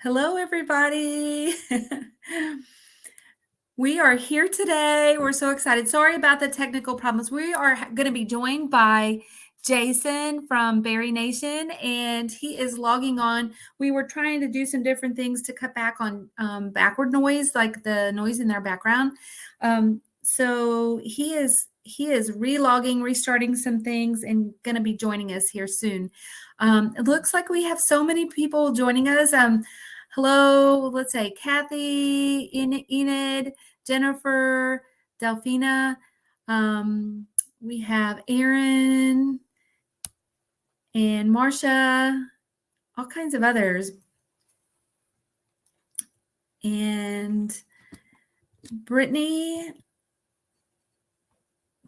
Hello, everybody. We are here today. We're so excited. Sorry about the technical problems. We are going to be joined by Jason from Bari-Nation, and he is logging on. We were trying to do some different things to cut back on backward noise, like the noise in their background. So he is relogging, restarting some things, and going to be joining us here soon. It looks like we have so many people joining us. Hello, let's say Kathy, Enid, Jennifer, Delphina. We have Aaron and Marcia, all kinds of others. And Brittany,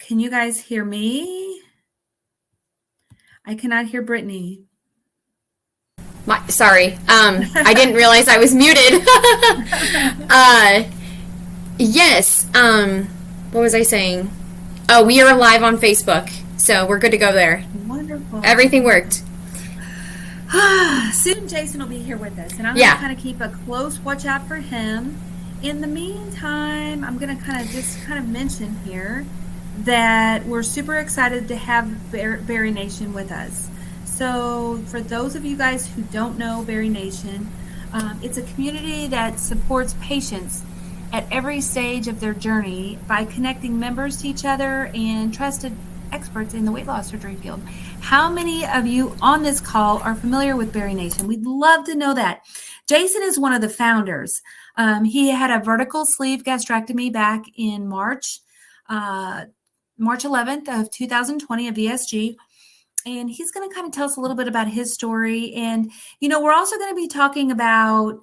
can you guys hear me? I cannot hear Brittany. Sorry, I didn't realize I was muted. Yes, what was I saying? Oh, we are live on Facebook, so we're good to go there. Wonderful. Everything worked. Soon Jason will be here with us, and I'm going to kind of keep a close watch out for him. In the meantime, I'm going to kind of mention here that we're super excited to have Bari-Nation with us. So for those of you guys who don't know Bari-Nation, it's a community that supports patients at every stage of their journey by connecting members to each other and trusted experts in the weight loss surgery field. How many of you on this call are familiar with Bari-Nation? We'd love to know that. Jason is one of the founders. He had a vertical sleeve gastrectomy back in March 11th of 2020 of VSG. And he's going to kind of tell us a little bit about his story. And, we're also going to be talking about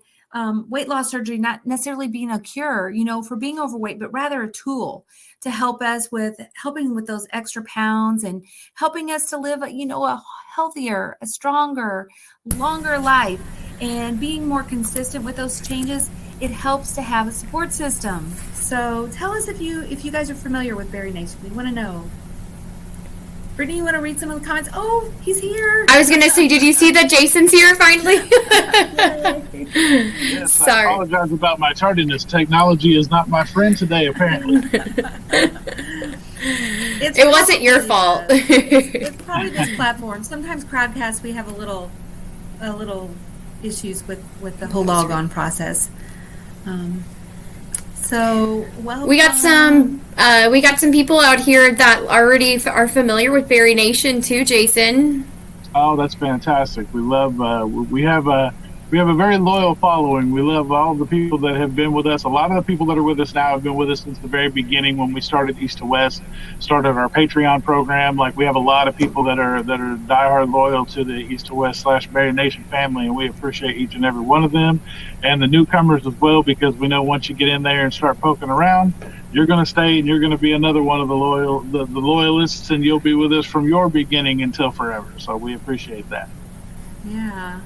weight loss surgery not necessarily being a cure, for being overweight, but rather a tool to help us with those extra pounds and helping us to live, a healthier, a stronger, longer life. And being more consistent with those changes, it helps to have a support system. So tell us if you guys are familiar with Bari-Nation. We want to know. Brittany, you want to read some of the comments? Oh, he's here. I was going to say, did you see that Jason's here finally? Yes, sorry. I apologize about my tardiness. Technology is not my friend today, apparently. It wasn't your fault. It's probably this platform. Sometimes Crowdcast, we have a little issues with the whole log on process. So, well, we got some people out here that already are familiar with Bari-Nation too, Jason. Oh, that's fantastic. We love we have a very loyal following. We love all the people that have been with us. A lot of the people that are with us now have been with us since the very beginning when we started East to West, started our Patreon program. Like, we have a lot of people that are diehard loyal to the East to West / Bari-Nation family, and we appreciate each and every one of them, and the newcomers as well, because we know once you get in there and start poking around, you're going to stay and you're going to be another one of the loyalists, and you'll be with us from your beginning until forever. So we appreciate that. Yeah.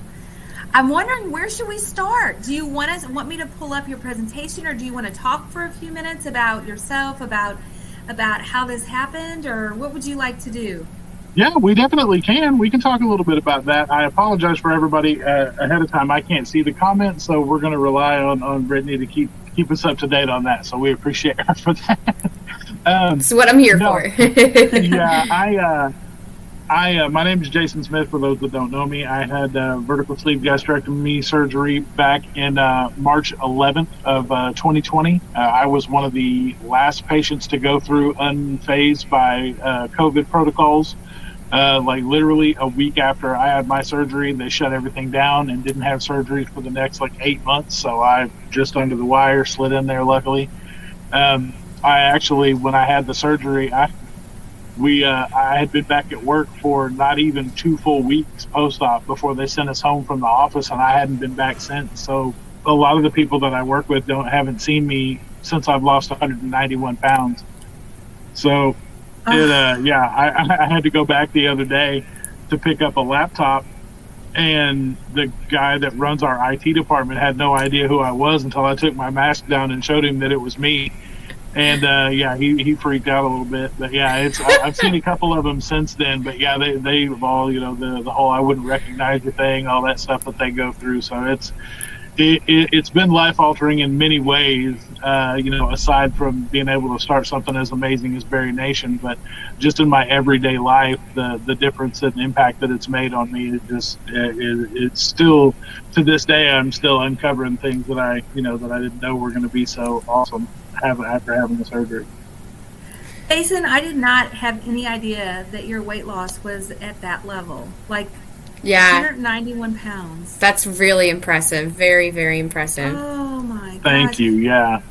I'm wondering, where should we start? Do you want me to pull up your presentation, or do you want to talk for a few minutes about yourself, about how this happened, or what would you like to do? Yeah, we definitely can. We can talk a little bit about that. I apologize for everybody ahead of time. I can't see the comments, so we're going to rely on Brittany to keep us up to date on that. So we appreciate her for that. That's what I'm here for. Yeah, my name is Jason Smith, for those that don't know me. I had vertical sleeve gastrectomy surgery back in March 11th of 2020. I was one of the last patients to go through unfazed by COVID protocols. Like, literally a week after I had my surgery, they shut everything down and didn't have surgery for the next 8 months. So I just under the wire slid in there, luckily. I actually, when I had the surgery, I had been back at work for not even 2 full weeks post-op before they sent us home from the office, and I hadn't been back since. So a lot of the people that I work with haven't seen me since I've lost 191 pounds. So I had to go back the other day to pick up a laptop, and the guy that runs our IT department had no idea who I was until I took my mask down and showed him that it was me. And he freaked out a little bit, but yeah, I've seen a couple of them since then. But yeah, they've all, the whole I wouldn't recognize your thing, all that stuff that they go through. So It's been life altering in many ways, aside from being able to start something as amazing as Bari-Nation, but just in my everyday life, the difference and impact that it's made on me, it's still, to this day, I'm still uncovering things that I didn't know were going to be so awesome after having the surgery. Jason, I did not have any idea that your weight loss was at that level. Like, yeah, 191 pounds. That's really impressive. Very, very impressive. Oh my god. Thank you. Yeah.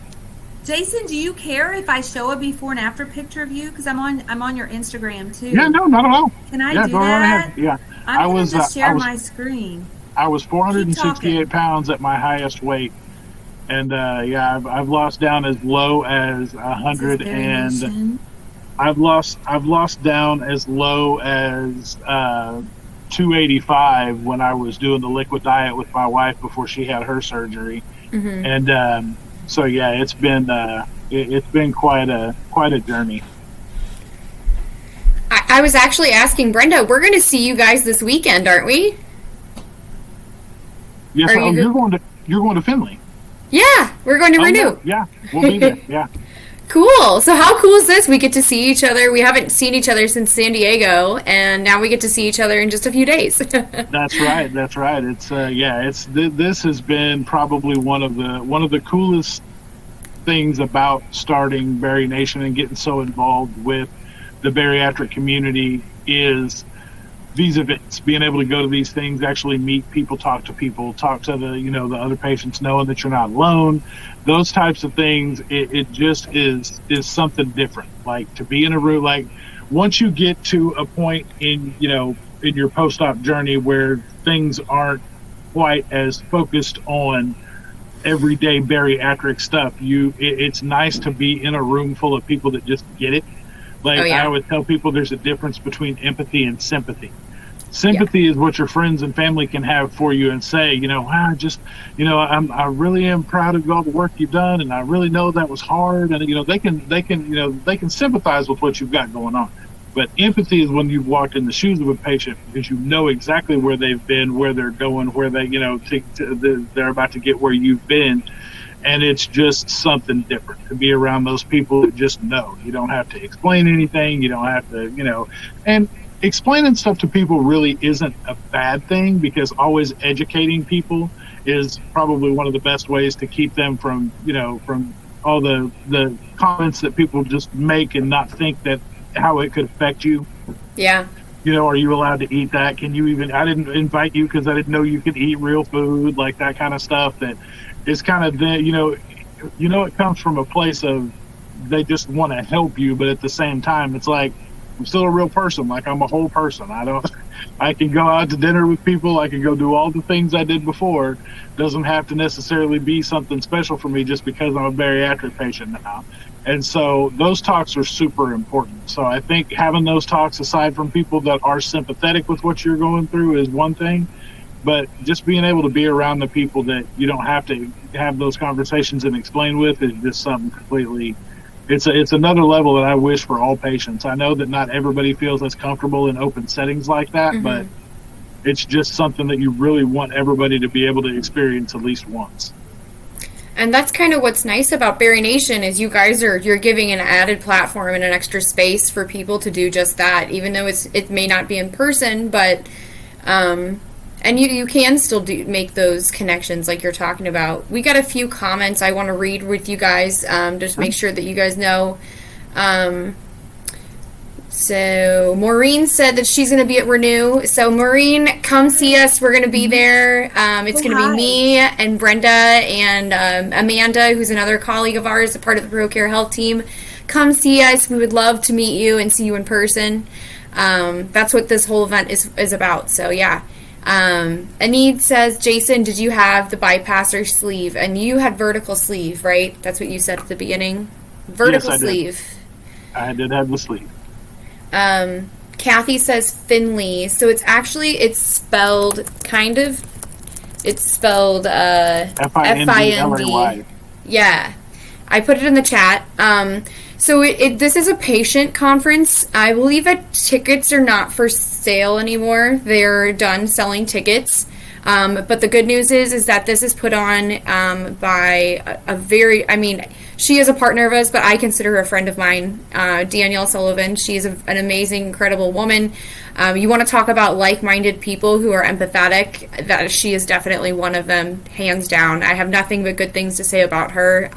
Jason, do you care if I show a before and after picture of you? Because I'm on your Instagram too. Yeah, no, not at all. Can I do go right that? ahead. Yeah. I'm going to just share my screen. I was 468 pounds at my highest weight. And I've lost down as low as 100, and I've lost down as low as 285 when I was doing the liquid diet with my wife before she had her surgery. Mm-hmm. And so yeah, it's been quite a journey. I was actually asking Brenda, we're going to see you guys this weekend, aren't we? Yes, you're going to Finley. Yeah, we're going to Renew. Yeah, we'll be there. Yeah. Cool. So how cool is this? We get to see each other. We haven't seen each other since San Diego, and now we get to see each other in just a few days. That's right. It's this has been probably one of the coolest things about starting Bari-Nation and getting so involved with the bariatric community is these events, being able to go to these things, actually meet people, talk to the other patients, knowing that you're not alone, those types of things. It just is something different. Like, to be in a room, like, once you get to a point in your post-op journey where things aren't quite as focused on everyday bariatric stuff, it's nice to be in a room full of people that just get it. Like, I always tell people, there's a difference between empathy and sympathy. Sympathy is what your friends and family can have for you and say, I really am proud of all the work you've done, and I really know that was hard, and they can sympathize with what you've got going on. But empathy is when you've walked in the shoes of a patient, because you know exactly where they've been, where they're going, where they they're about to get where you've been. And it's just something different to be around those people that just know. You don't have to explain anything. You don't have to, and explaining stuff to people really isn't a bad thing, because always educating people is probably one of the best ways to keep them from all the comments that people just make and not think that how it could affect you. Yeah. Are you allowed to eat that? Can you even, I didn't invite you because I didn't know you could eat real food, like that kind of stuff. That is kind of it comes from a place of they just want to help you, but at the same time, it's like, I'm still a real person. Like, I'm a whole person. I can go out to dinner with people. I can go do all the things I did before. Doesn't have to necessarily be something special for me just because I'm a bariatric patient now. And so those talks are super important. So I think having those talks, aside from people that are sympathetic with what you're going through, is one thing. But just being able to be around the people that you don't have to have those conversations and explain with is just something completely. It's another level that I wish for all patients. I know that not everybody feels as comfortable in open settings like that, mm-hmm. but it's just something that you really want everybody to be able to experience at least once. And that's kind of what's nice about Bari-Nation is you're giving an added platform and an extra space for people to do just that, even though it may not be in person, but and you can still make those connections like you're talking about. We got a few comments I want to read with you guys, just make sure that you guys know. So Maureen said that she's going to be at Renew. So Maureen, come see us. We're going to be there. It's going to be me and Brenda and Amanda, who's another colleague of ours, a part of the ProCare Health team. Come see us. We would love to meet you and see you in person. That's what this whole event is about. So yeah. Anid says, Jason, did you have the bypasser sleeve? And you had vertical sleeve, right? That's what you said at the beginning. Vertical sleeve. I did have the sleeve. Kathy says Finley. So it's spelled F-I-N-D. Yeah. I put it in the chat. So this is a patient conference. I believe that tickets are not for sale anymore. They're done selling tickets. But the good news is that this is put on by a very, I mean, she is a partner of us, but I consider her a friend of mine, Danielle Sullivan. She's an amazing, incredible woman. You want to talk about like-minded people who are empathetic, that she is definitely one of them, hands down. I have nothing but good things to say about her.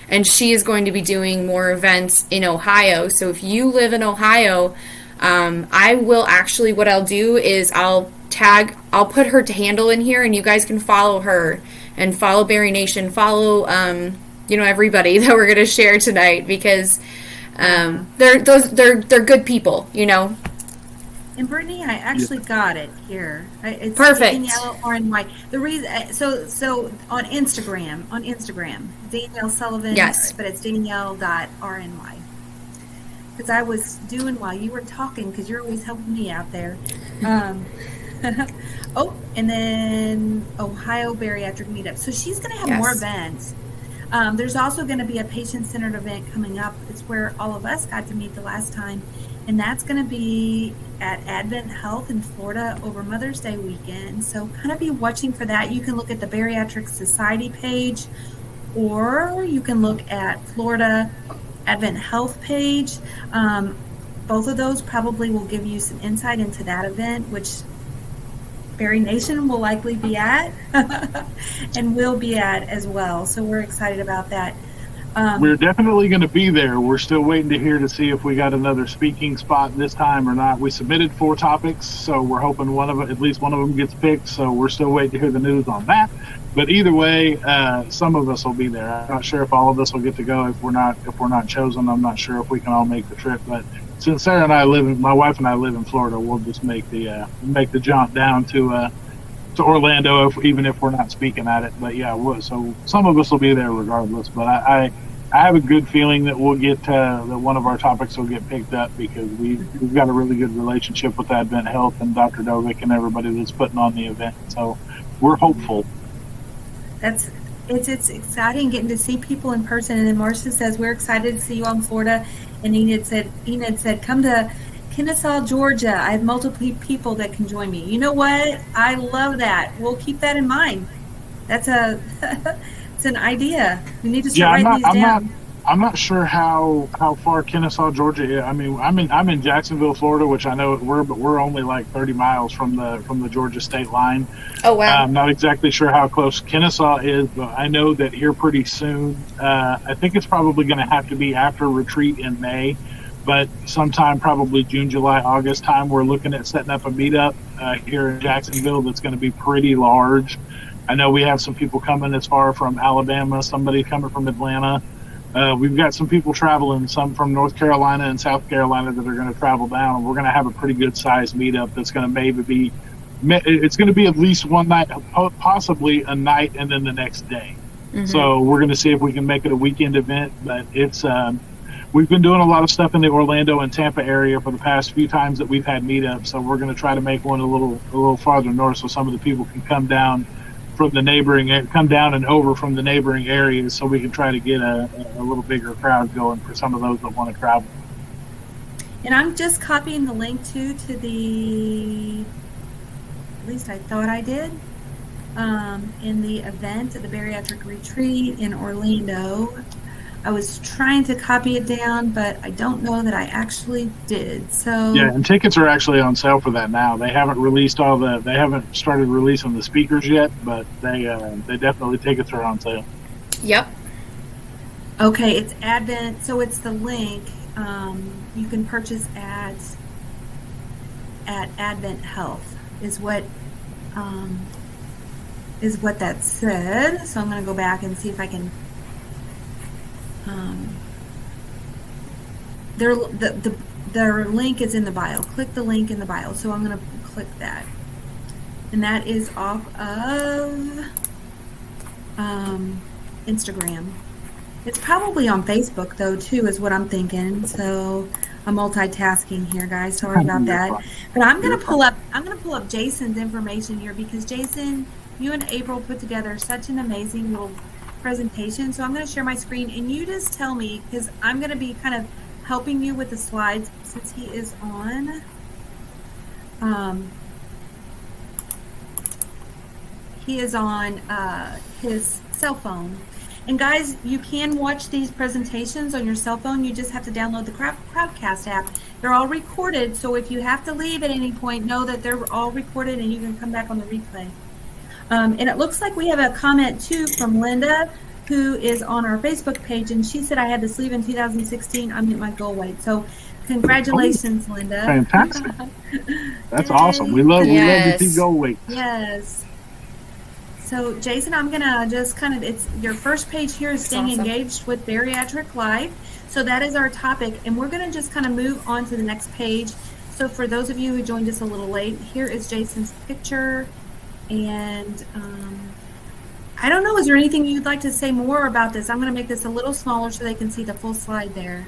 And she is going to be doing more events in Ohio. So if you live in Ohio, I will actually, what I'll do is I'll put her handle in here, and you guys can follow her and follow Bari-Nation, follow, everybody that we're going to share tonight, because they're good people, And Brittany, I actually got it here. It's Perfect. Danielle RNY. The reason, so on Instagram, Danielle Sullivan. Yes. But it's Danielle.RNY. Because I was doing while you were talking, because you're always helping me out there. And then Ohio Bariatric Meetup. So she's going to have more events. There's also going to be a patient-centered event coming up. It's where all of us got to meet the last time. And that's going to be at Advent Health in Florida over Mother's Day weekend. So kind of be watching for that. You can look at the Bariatric Society page, or you can look at Florida Advent Health page. Both of those probably will give you some insight into that event, which Bari-Nation will likely be at and will be at as well. So we're excited about that. We're definitely going to be there. We're still waiting to hear to see if we got another speaking spot this time or not. We submitted 4 topics, so we're hoping at least one of them gets picked. So we're still waiting to hear the news on that. But either way, some of us will be there. I'm not sure if all of us will get to go. If we're not chosen, I'm not sure if we can all make the trip. But since Sarah and my wife and I live in Florida, we'll just make the jaunt down to Orlando, even if we're not speaking at it. But yeah, so some of us will be there regardless. But I have a good feeling that we'll get that one of our topics will get picked up, because we've got a really good relationship with Advent Health and Dr. Dovick and everybody that's putting on the event. So we're hopeful. It's exciting getting to see people in person. And then Marcia says, we're excited to see you all in Florida. And Enid said, come to Kennesaw, Georgia. I have multiple people that can join me. You know what? I love that. We'll keep that in mind. That's it's an idea. We need to start writing these down. I'm not sure how far Kennesaw, Georgia is. I mean, I'm in Jacksonville, Florida, which I know we're only like 30 miles from the Georgia state line. Oh wow! I'm not exactly sure how close Kennesaw is, but I know that here pretty soon. I think it's probably going to have to be after retreat in May, but sometime probably June, July, August time, we're looking at setting up a meetup here in Jacksonville that's going to be pretty large. I know we have some people coming as far from Alabama, somebody coming from Atlanta. We've got some people traveling, some from North Carolina and South Carolina, that are going to travel down. We're going to have a pretty good sized meetup that's going to it's going to be at least one night, possibly a night, and then the next day. Mm-hmm. So we're going to see if we can make it a weekend event. But it's we've been doing a lot of stuff in the Orlando and Tampa area for the past few times that we've had meetups. So we're going to try to make one a little farther north, so some of the people can come down and over from the neighboring areas, so we can try to get a little bigger crowd going for some of those that want to travel. And I'm just copying the link to the, at least I thought I did, in the event at the Bariatric Retreat in Orlando. I was trying to copy it down, but I don't know that I actually did. So yeah, and tickets are actually on sale for that now. They haven't started releasing the speakers yet, but they definitely, tickets are on sale. Yep. Okay, it's Advent, so it's the link. You can purchase ads at Advent Health is what that said. So I'm going to go back and see if I can. Their link is in the bio. Click the link in the bio. So I'm going to click that, and that is off of Instagram. It's probably on Facebook though too, is what I'm thinking. So I'm multitasking here, guys. Sorry about that. But I'm going to pull up Jason's information here, because Jason, you and April put together such an amazing little presentation. So I'm going to share my screen, and you just tell me, because I'm going to be kind of helping you with the slides since he is on. He is on his cell phone. And guys, you can watch these presentations on your cell phone. You just have to download the Crowdcast app. They're all recorded, so if you have to leave at any point, know that they're all recorded and you can come back on the replay. And it looks like we have a comment too from Linda, who is on our Facebook page, and she said, I had the sleeve in 2016. I'm at my goal weight. So congratulations, Linda. Fantastic. That's Yay. awesome. We love to see goal weight. Yes. So Jason, I'm gonna just kind of, it's your first page here is staying engaged with Bariatric Life. So that is our topic, and we're gonna just kind of move on to the next page. So for those of you who joined us a little late, here is Jason's picture. And I don't know, is there anything you'd like to say more about this? I'm gonna make this a little smaller so they can see the full slide there.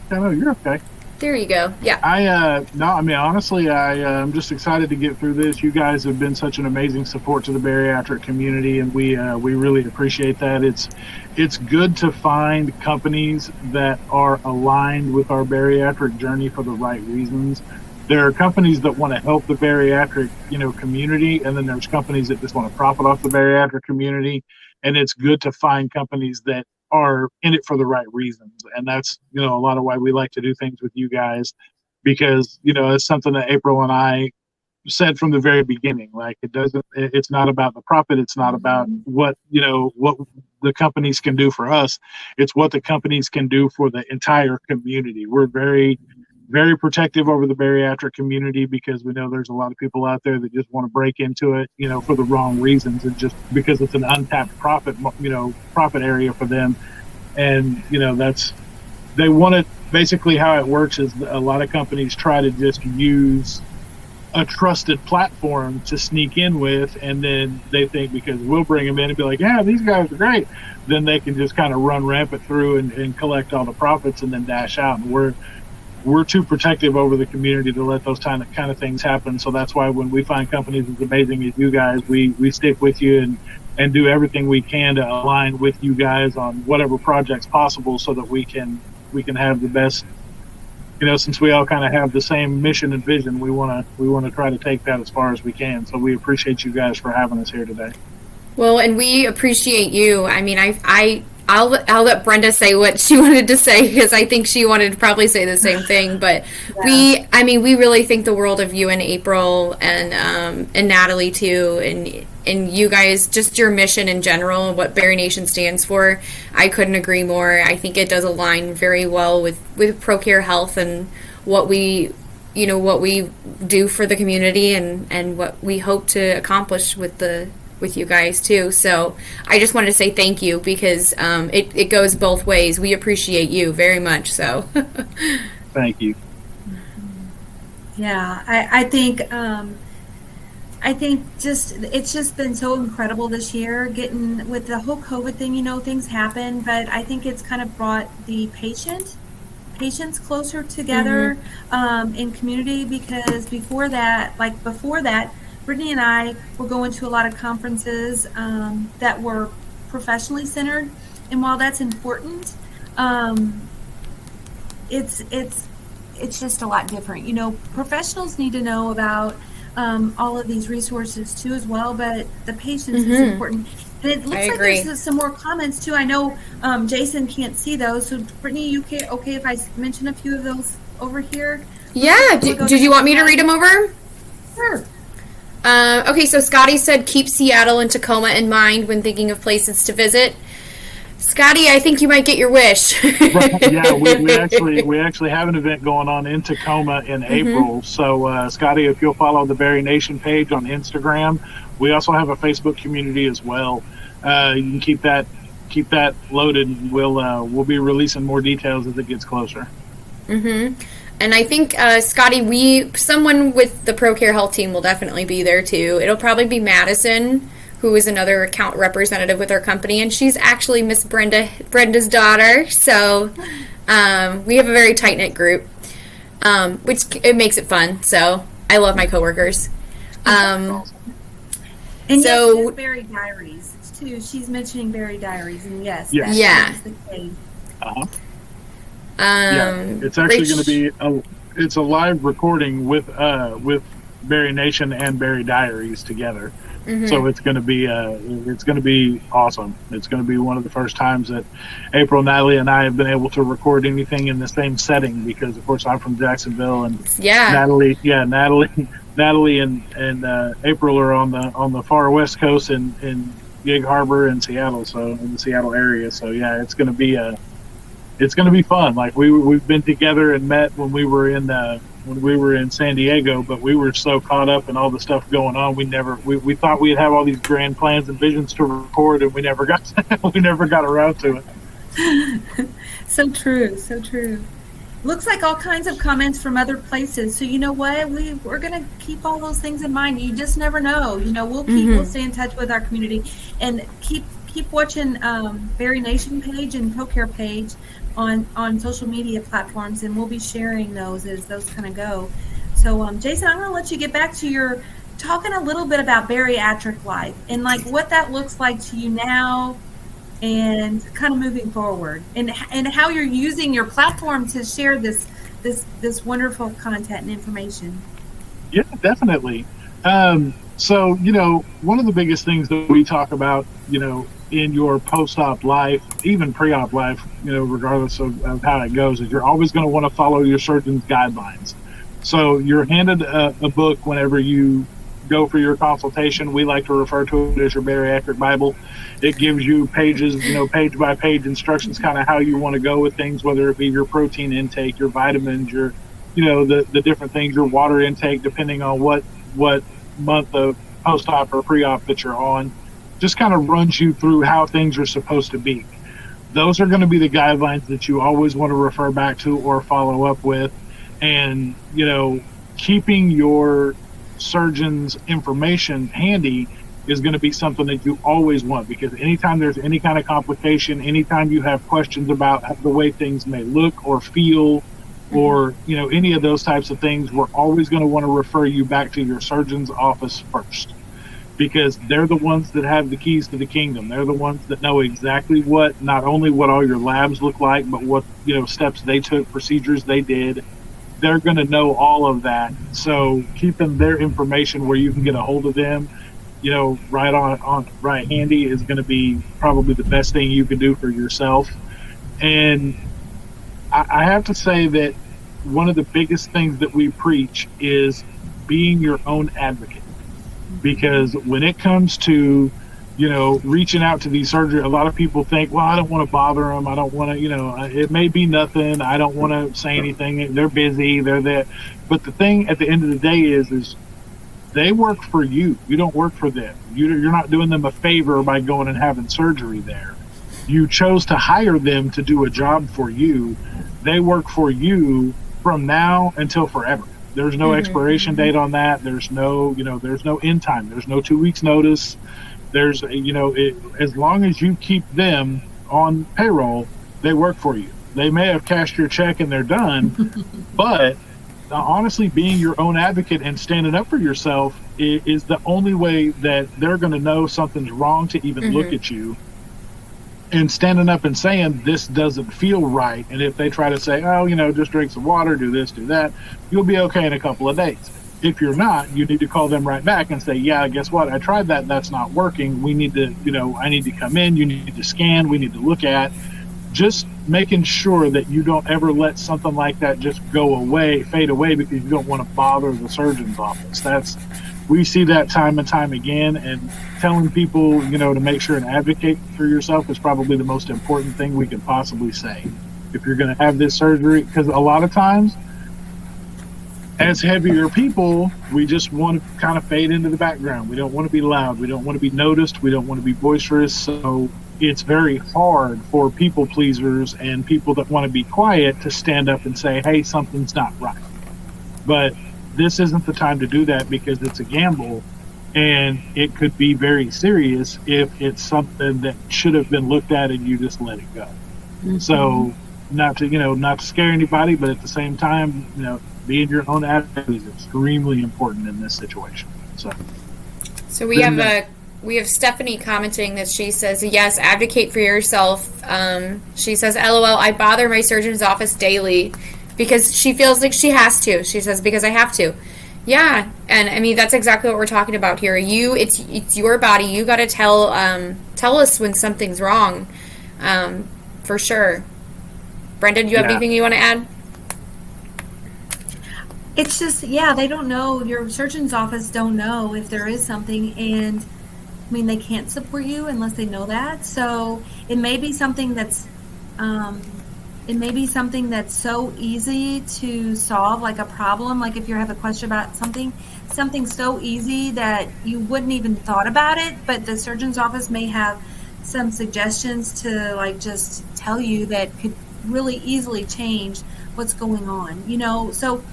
No, you're okay. There you go. Yeah. Honestly, I'm just excited to get through this. You guys have been such an amazing support to the bariatric community, and we really appreciate that. It's good to find companies that are aligned with our bariatric journey for the right reasons. There are companies that want to help the bariatric, community, and then there's companies that just want to profit off the bariatric community. And it's good to find companies that are in it for the right reasons. And that's, a lot of why we like to do things with you guys, because, it's something that April and I said from the very beginning. Like, it's not about the profit. It's not about what the companies can do for us. It's what the companies can do for the entire community. We're very, very protective over the bariatric community because we know there's a lot of people out there that just want to break into it, for the wrong reasons, and just because it's an untapped profit area for them. And, they want it. Basically how it works is a lot of companies try to just use a trusted platform to sneak in with, and then they think because we'll bring them in and be like, yeah, these guys are great, then they can just kind of run rampant through and collect all the profits and then dash out. And we're too protective over the community to let those kind of things happen. So that's why when we find companies as amazing as you guys, we stick with you and do everything we can to align with you guys on whatever projects possible, so that we can have the best. Since we all kind of have the same mission and vision, we want to try to take that as far as we can. So we appreciate you guys for having us here today. Well, and we appreciate you. I mean, I'll let Brenda say what she wanted to say, because I think she wanted to probably say the same thing. But yeah. we really think the world of you and April and Natalie too, and you guys, just your mission in general, what Bari-Nation stands for. I couldn't agree more. I think it does align very well with ProCare Health and what we do for the community and what we hope to accomplish with you guys too. So I just wanted to say thank you, because it goes both ways. We appreciate you very much. So thank you. Yeah, I think it's just been so incredible this year, getting with the whole COVID thing. Things happen, but I think it's kind of brought the patients closer together in community, because before that, Brittany and I were going to a lot of conferences that were professionally centered, and while that's important, it's just a lot different. Professionals need to know about all of these resources too as well, but the patients is important. And it looks like there's some more comments too. I know Jason can't see those, so Brittany, you okay if I mention a few of those over here? Yeah. Did you want me to read them over? Sure. Okay, so Scotty said, keep Seattle and Tacoma in mind when thinking of places to visit. Scotty, I think you might get your wish. Right, yeah, we actually have an event going on in Tacoma in April. So, Scotty, if you'll follow the Bari-Nation page on Instagram, we also have a Facebook community as well. You can keep that loaded. And we'll be releasing more details as it gets closer. And I think, Scotty, someone with the ProCare Health team will definitely be there too. It'll probably be Madison, who is another account representative with our company, and she's actually Miss Brenda's daughter. So we have a very tight-knit group, which it makes it fun. So I love my coworkers. And yes, Bari Diaries too. She's mentioning Bari Diaries, and yes. Yeah. The case. It's actually going to be a live recording with Bari-Nation and Bari Diaries together. Mm-hmm. So it's going to be awesome. It's going to be one of the first times that April, Natalie, and I have been able to record anything in the same setting, because of course I'm from Jacksonville, and Natalie and April are on the far west coast in Gig Harbor and Seattle, so in the Seattle area. So yeah, it's going to be fun. Like we've been together and met when we were in San Diego, but we were so caught up in all the stuff going on, we thought we'd have all these grand plans and visions to record, and we never got around to it. So true. Looks like all kinds of comments from other places. So you know what? We're gonna keep all those things in mind. You just never know. We'll stay in touch with our community, and keep watching Bari-Nation page and ProCare page on social media platforms, and we'll be sharing those as those kind of go. So Jason, I'm going to let you get back to your talking a little bit about bariatric life and like what that looks like to you now and kind of moving forward, and how you're using your platform to share this wonderful content and information. Yeah, definitely. So, one of the biggest things that we talk about, in your post-op life, even pre-op life, regardless of how it goes, is you're always going to want to follow your surgeon's guidelines. So you're handed a book whenever you go for your consultation. We like to refer to it as your bariatric Bible. It gives you pages, page by page instructions, kind of how you want to go with things, whether it be your protein intake, your vitamins, your, the different things, your water intake, depending on what month of post-op or pre-op that you're on. Just kind of runs you through how things are supposed to be. Those are going to be the guidelines that you always want to refer back to or follow up with. And, keeping your surgeon's information handy is going to be something that you always want, because anytime there's any kind of complication, anytime you have questions about the way things may look or feel, or, any of those types of things, we're always going to want to refer you back to your surgeon's office first, because they're the ones that have the keys to the kingdom. They're the ones that know exactly not only what all your labs look like, but what, steps they took, procedures they did. They're going to know all of that. So keeping their information where you can get a hold of them, right handy is going to be probably the best thing you can do for yourself. And I have to say that one of the biggest things that we preach is being your own advocate. Because when it comes to, reaching out to these surgery, a lot of people think, well, I don't want to bother them. I don't want to, it may be nothing. I don't want to say anything. They're busy. They're there. But the thing at the end of the day is they work for you. You don't work for them. You're not doing them a favor by going and having surgery there. You chose to hire them to do a job for you. They work for you from now until forever. There's no expiration date on that. There's no, there's no end time. There's no 2 weeks notice. There's, as long as you keep them on payroll, they work for you. They may have cashed your check and they're done, but honestly, being your own advocate and standing up for yourself is the only way that they're going to know something's wrong to even look at you. And standing up and saying, this doesn't feel right. And if they try to say, just drink some water, do this, do that, you'll be okay in a couple of days. If you're not, you need to call them right back and say, yeah, guess what? I tried that. That's not working. We need to, I need to come in. You need to scan. We need to look at. Just making sure that you don't ever let something like that just fade away because you don't want to bother the surgeon's office. We see that time and time again, and telling people, to make sure and advocate for yourself is probably the most important thing we can possibly say. If you're going to have this surgery, because a lot of times, as heavier people, we just want to kind of fade into the background. We don't want to be loud. We don't want to be noticed. We don't want to be boisterous. So it's very hard for people pleasers and people that want to be quiet to stand up and say, hey, something's not right. But this isn't the time to do that, because it's a gamble, and it could be very serious if it's something that should have been looked at and you just let it go. So not to scare anybody, but at the same time, being your own advocate is extremely important in this situation. So we have Stephanie commenting that she says, yes, advocate for yourself. She says, LOL, I bother my surgeon's office daily because she feels like she has to. She says, because I have to. Yeah, and I mean that's exactly what we're talking about here. It's your body. You got to tell us when something's wrong, for sure. Brenda, do you have Yeah. anything you want to add? It's just, yeah, they don't know. Your surgeon's office don't know if there is something, and I mean, they can't support you unless they know that. So it may be something um, that's so easy to solve, like a problem. Like if you have a question about something so easy that you wouldn't even thought about it, but the surgeon's office may have some suggestions to like just tell you that could really easily change what's going on. So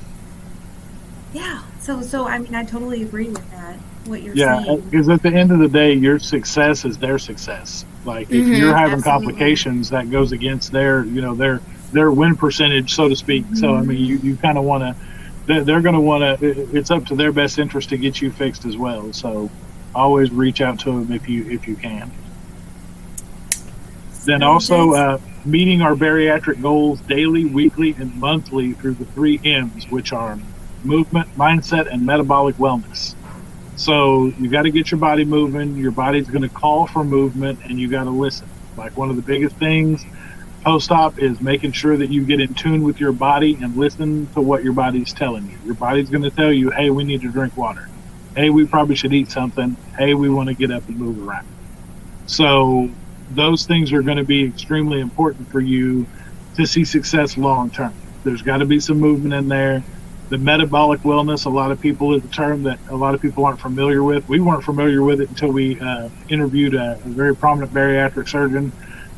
yeah. So I mean, I totally agree with that. What you're Yeah, saying. because at the end of the day, your success is their success. Like if you're having Absolutely. complications, that goes against their win percentage, so to speak. So I mean, you kind of want to, they're going to want to. It's up to their best interest to get you fixed as well. So always reach out to them if you can. Then So also that's meeting our bariatric goals daily, weekly, and monthly through the 3 M's, which are movement, mindset, and metabolic wellness. So you got to get your body moving. Your body's going to call for movement, and you got to listen. Like one of the biggest things post-op is making sure that you get in tune with your body and listen to what your body's telling you. Your body's going to tell you, hey, we need to drink water. Hey, we probably should eat something. Hey, we want to get up and move around. So those things are going to be extremely important for you to see success long term. There's got to be some movement in there. The metabolic wellness, a lot of people, is a term that a lot of people aren't familiar with. We weren't familiar with it until we interviewed a very prominent bariatric surgeon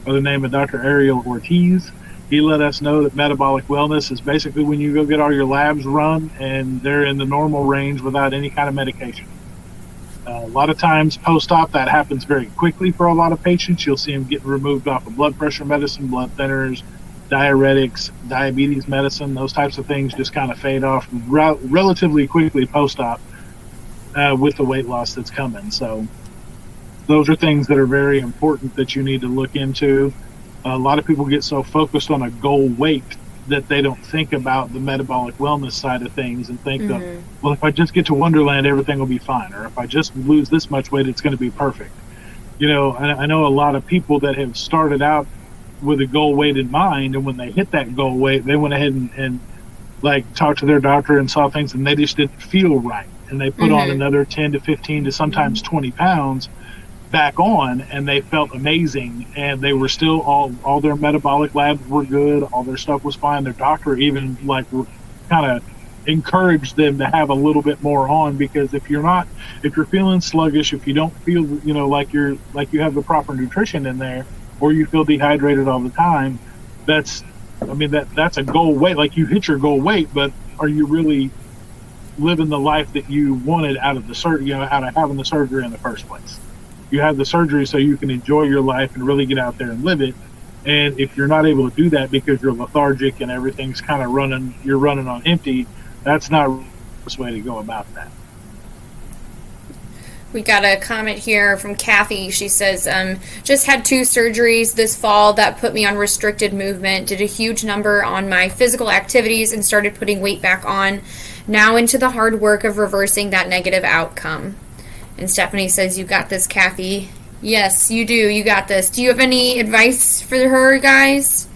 by the name of Dr. Ariel Ortiz. He let us know that metabolic wellness is basically when you go get all your labs run and they're in the normal range without any kind of medication. A lot of times post-op, that happens very quickly for a lot of patients. You'll see them getting removed off of blood pressure medicine, blood thinners, diuretics, diabetes medicine. Those types of things just kind of fade off relatively quickly post-op with the weight loss that's coming. So those are things that are very important that you need to look into. A lot of people get so focused on a goal weight that they don't think about the metabolic wellness side of things and think of, well, if I just get to Wonderland, everything will be fine. Or if I just lose this much weight, it's going to be perfect. I know a lot of people that have started out with a goal weight in mind, and when they hit that goal weight, they went ahead and like talked to their doctor and saw things, and they just didn't feel right. And they put on another 10 to 15 to sometimes 20 pounds back on, and they felt amazing, and they were still all their metabolic labs were good, all their stuff was fine. Their doctor even like kind of encouraged them to have a little bit more on, because if you're feeling sluggish, if you don't feel like you have the proper nutrition in there, or you feel dehydrated all the time, that's a goal weight. Like you hit your goal weight, but are you really living the life that you wanted out of the surgery, out of having the surgery in the first place? You have the surgery so you can enjoy your life and really get out there and live it. And if you're not able to do that because you're lethargic and everything's kind of you're running on empty, that's not the best way to go about that. We got a comment here from Kathy. She says, just had 2 surgeries this fall that put me on restricted movement, did a huge number on my physical activities, and started putting weight back on. Now into the hard work of reversing that negative outcome. And Stephanie says, you got this, Kathy. Yes, you do. You got this. Do you have any advice for her, guys?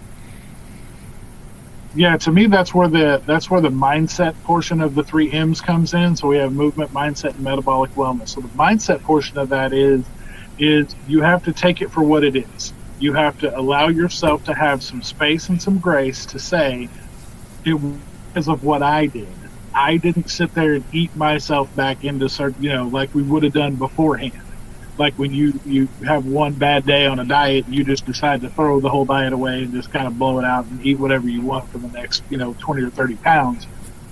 Yeah, to me, that's where the mindset portion of the 3 M's comes in. So we have movement, mindset, and metabolic wellness. So the mindset portion of that is you have to take it for what it is. You have to allow yourself to have some space and some grace to say, it was because of what I did. I didn't sit there and eat myself back into certain, like we would have done beforehand. Like when you have one bad day on a diet, you just decide to throw the whole diet away and just kind of blow it out and eat whatever you want for the next, 20 or 30 pounds.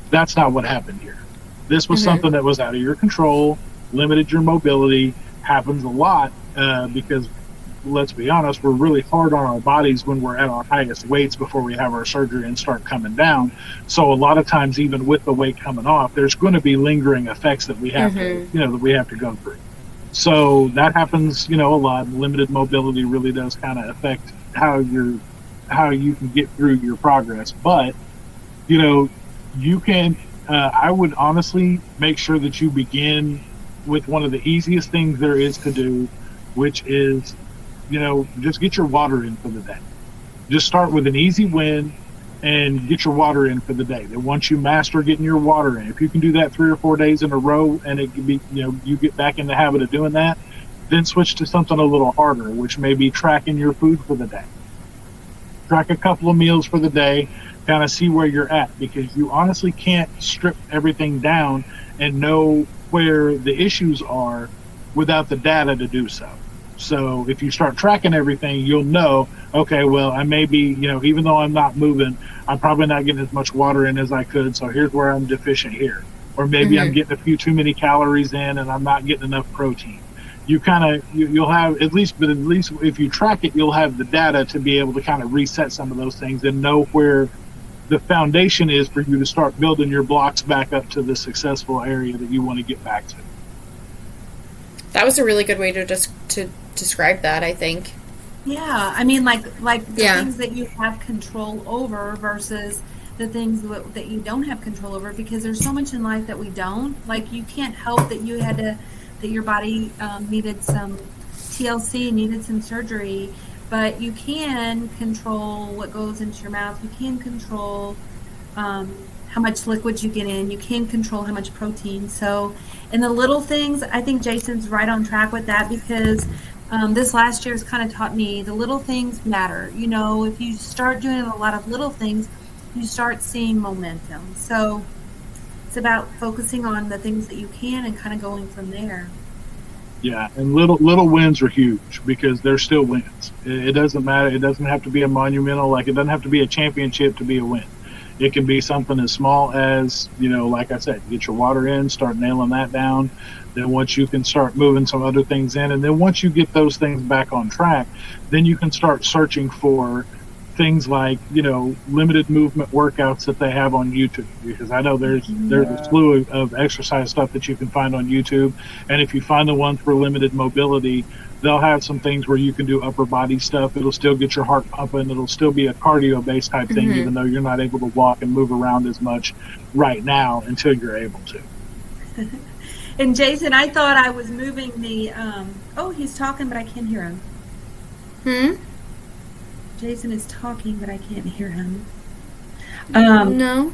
That's not what happened here. This was something that was out of your control, limited your mobility, happens a lot because, let's be honest, we're really hard on our bodies when we're at our highest weights before we have our surgery and start coming down. So a lot of times, even with the weight coming off, there's going to be lingering effects that we have to go through. So that happens, a lot. Limited mobility really does kind of affect how you can get through your progress. But, you can, I would honestly make sure that you begin with one of the easiest things there is to do, which is, just get your water in for the day. Just start with an easy win and get your water in for the day. Then once you master getting your water in, if you can do that 3 or 4 days in a row and it can be, you get back in the habit of doing that, then switch to something a little harder, which may be tracking your food for the day. Track a couple of meals for the day, kind of see where you're at, because you honestly can't strip everything down and know where the issues are without the data to do so. So if you start tracking everything, you'll know, okay, well, I may be, even though I'm not moving, I'm probably not getting as much water in as I could. So here's where I'm deficient here. Or maybe I'm getting a few too many calories in and I'm not getting enough protein. You'll have at least if you track it, you'll have the data to be able to kind of reset some of those things and know where the foundation is for you to start building your blocks back up to the successful area that you want to get back to. That was a really good way to describe that, I think. Yeah, I mean, like the things that you have control over versus the things that you don't have control over, because there's so much in life that we don't. Like, you can't help that that your body needed some TLC, needed some surgery, but you can control what goes into your mouth. You can control how much liquids you get in. You can control how much protein. So in the little things, I think Jason's right on track with that, because this last year has kind of taught me the little things matter. If you start doing a lot of little things, you start seeing momentum. So it's about focusing on the things that you can and kind of going from there. Yeah, and little wins are huge, because they're still wins. It doesn't matter. It doesn't have to be a monumental, it doesn't have to be a championship to be a win. It can be something as small as, like I said, get your water in, start nailing that down. Then once you can start moving some other things in, and then once you get those things back on track, then you can start searching for things like, limited movement workouts that they have on YouTube, because I know there's a slew of exercise stuff that you can find on YouTube. And if you find the one for limited mobility, they'll have some things where you can do upper body stuff. It'll still get your heart pumping. It'll still be a cardio based type thing, even though you're not able to walk and move around as much right now until you're able to. And Jason, I thought I was moving the, he's talking, but I can't hear him. Jason is talking, but I can't hear him. No.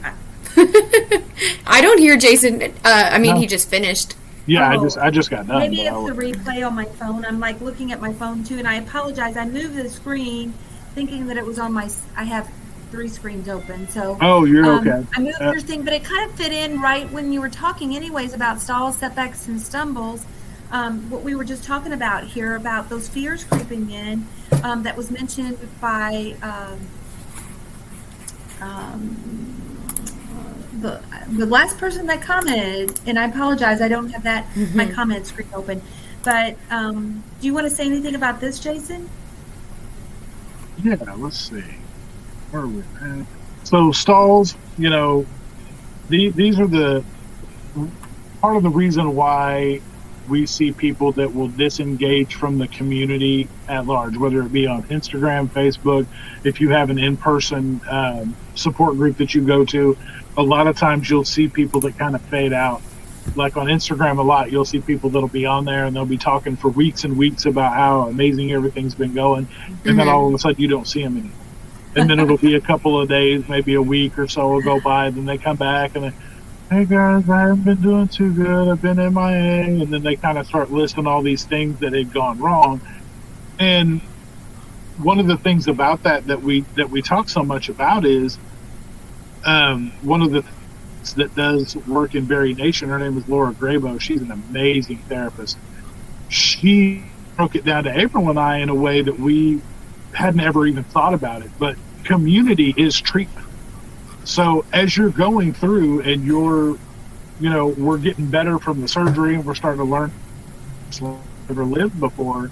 I don't hear Jason. No. He just finished. Yeah, I just got done. Maybe it's the replay on my phone. I'm looking at my phone too, and I apologize. I moved the screen thinking that it was on I have 3 screens open. So you're okay. I moved your thing, but it kind of fit in right when you were talking anyways about stalls, setbacks, and stumbles. What we were just talking about here about those fears creeping in, that was mentioned by the last person that commented, and I apologize, I don't have that my comment screen open. But do you want to say anything about this, Jason? Yeah, let's see. Where are we at? So stalls, these are the part of the reason why we see people that will disengage from the community at large, whether it be on Instagram, Facebook. If you have an in-person support group that you go to, a lot of times you'll see people that kind of fade out. Like on Instagram a lot, you'll see people that'll be on there and they'll be talking for weeks and weeks about how amazing everything's been going. And then all of a sudden you don't see them anymore. And then it'll be a couple of days, maybe a week or so will go by, then they come back and hey guys, I haven't been doing too good. I've been MIA. And then they kind of start listing all these things that had gone wrong. And one of the things about that we talk so much about is one of the things that does work in Bari-Nation. Her name is Laura Grabo. She's an amazing therapist. She broke it down to April and I in a way that we hadn't ever even thought about it. But community is treatment. So as you're going through and we're getting better from the surgery and we're starting to learn never lived before,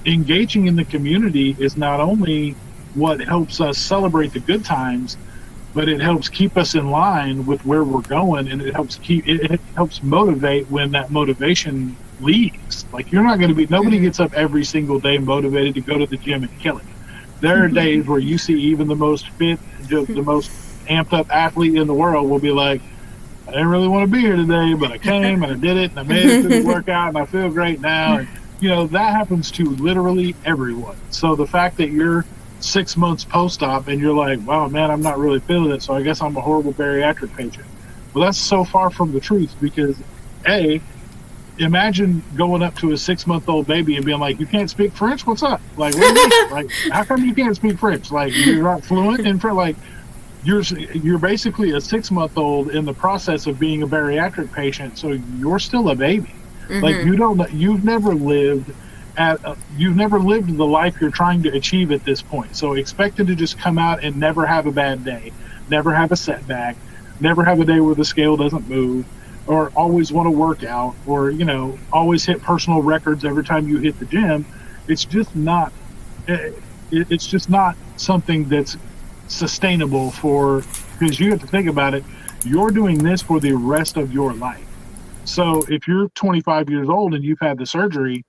engaging in the community is not only what helps us celebrate the good times, but it helps keep us in line with where we're going, and it helps motivate when that motivation leaves. Like, you're not going to be, nobody gets up every single day motivated to go to the gym and kill it. There are days where you see even the most fit, the most amped up athlete in the world will be like, I didn't really want to be here today, but I came and I did it and I made it through the workout and I feel great now. And, that happens to literally everyone. So the fact that you're 6 months post-op and you're like, wow, man, I'm not really feeling it, so I guess I'm a horrible bariatric patient. Well, that's so far from the truth because, imagine going up to a 6-month-old baby and being like, you can't speak French? What's up? Like, what do you mean? Like, how come you can't speak French? Like, you're not fluent in French? Like, you're basically a 6-month-old in the process of being a bariatric patient, so you're still a baby. Like, you've never lived the life you're trying to achieve at this point. So expected to just come out and never have a bad day, never have a setback, never have a day where the scale doesn't move, or always want to work out, or always hit personal records every time you hit the gym. It's just not something that's sustainable because you have to think about it. You're doing this for the rest of your life. So if you're 25 years old and you've had the surgery,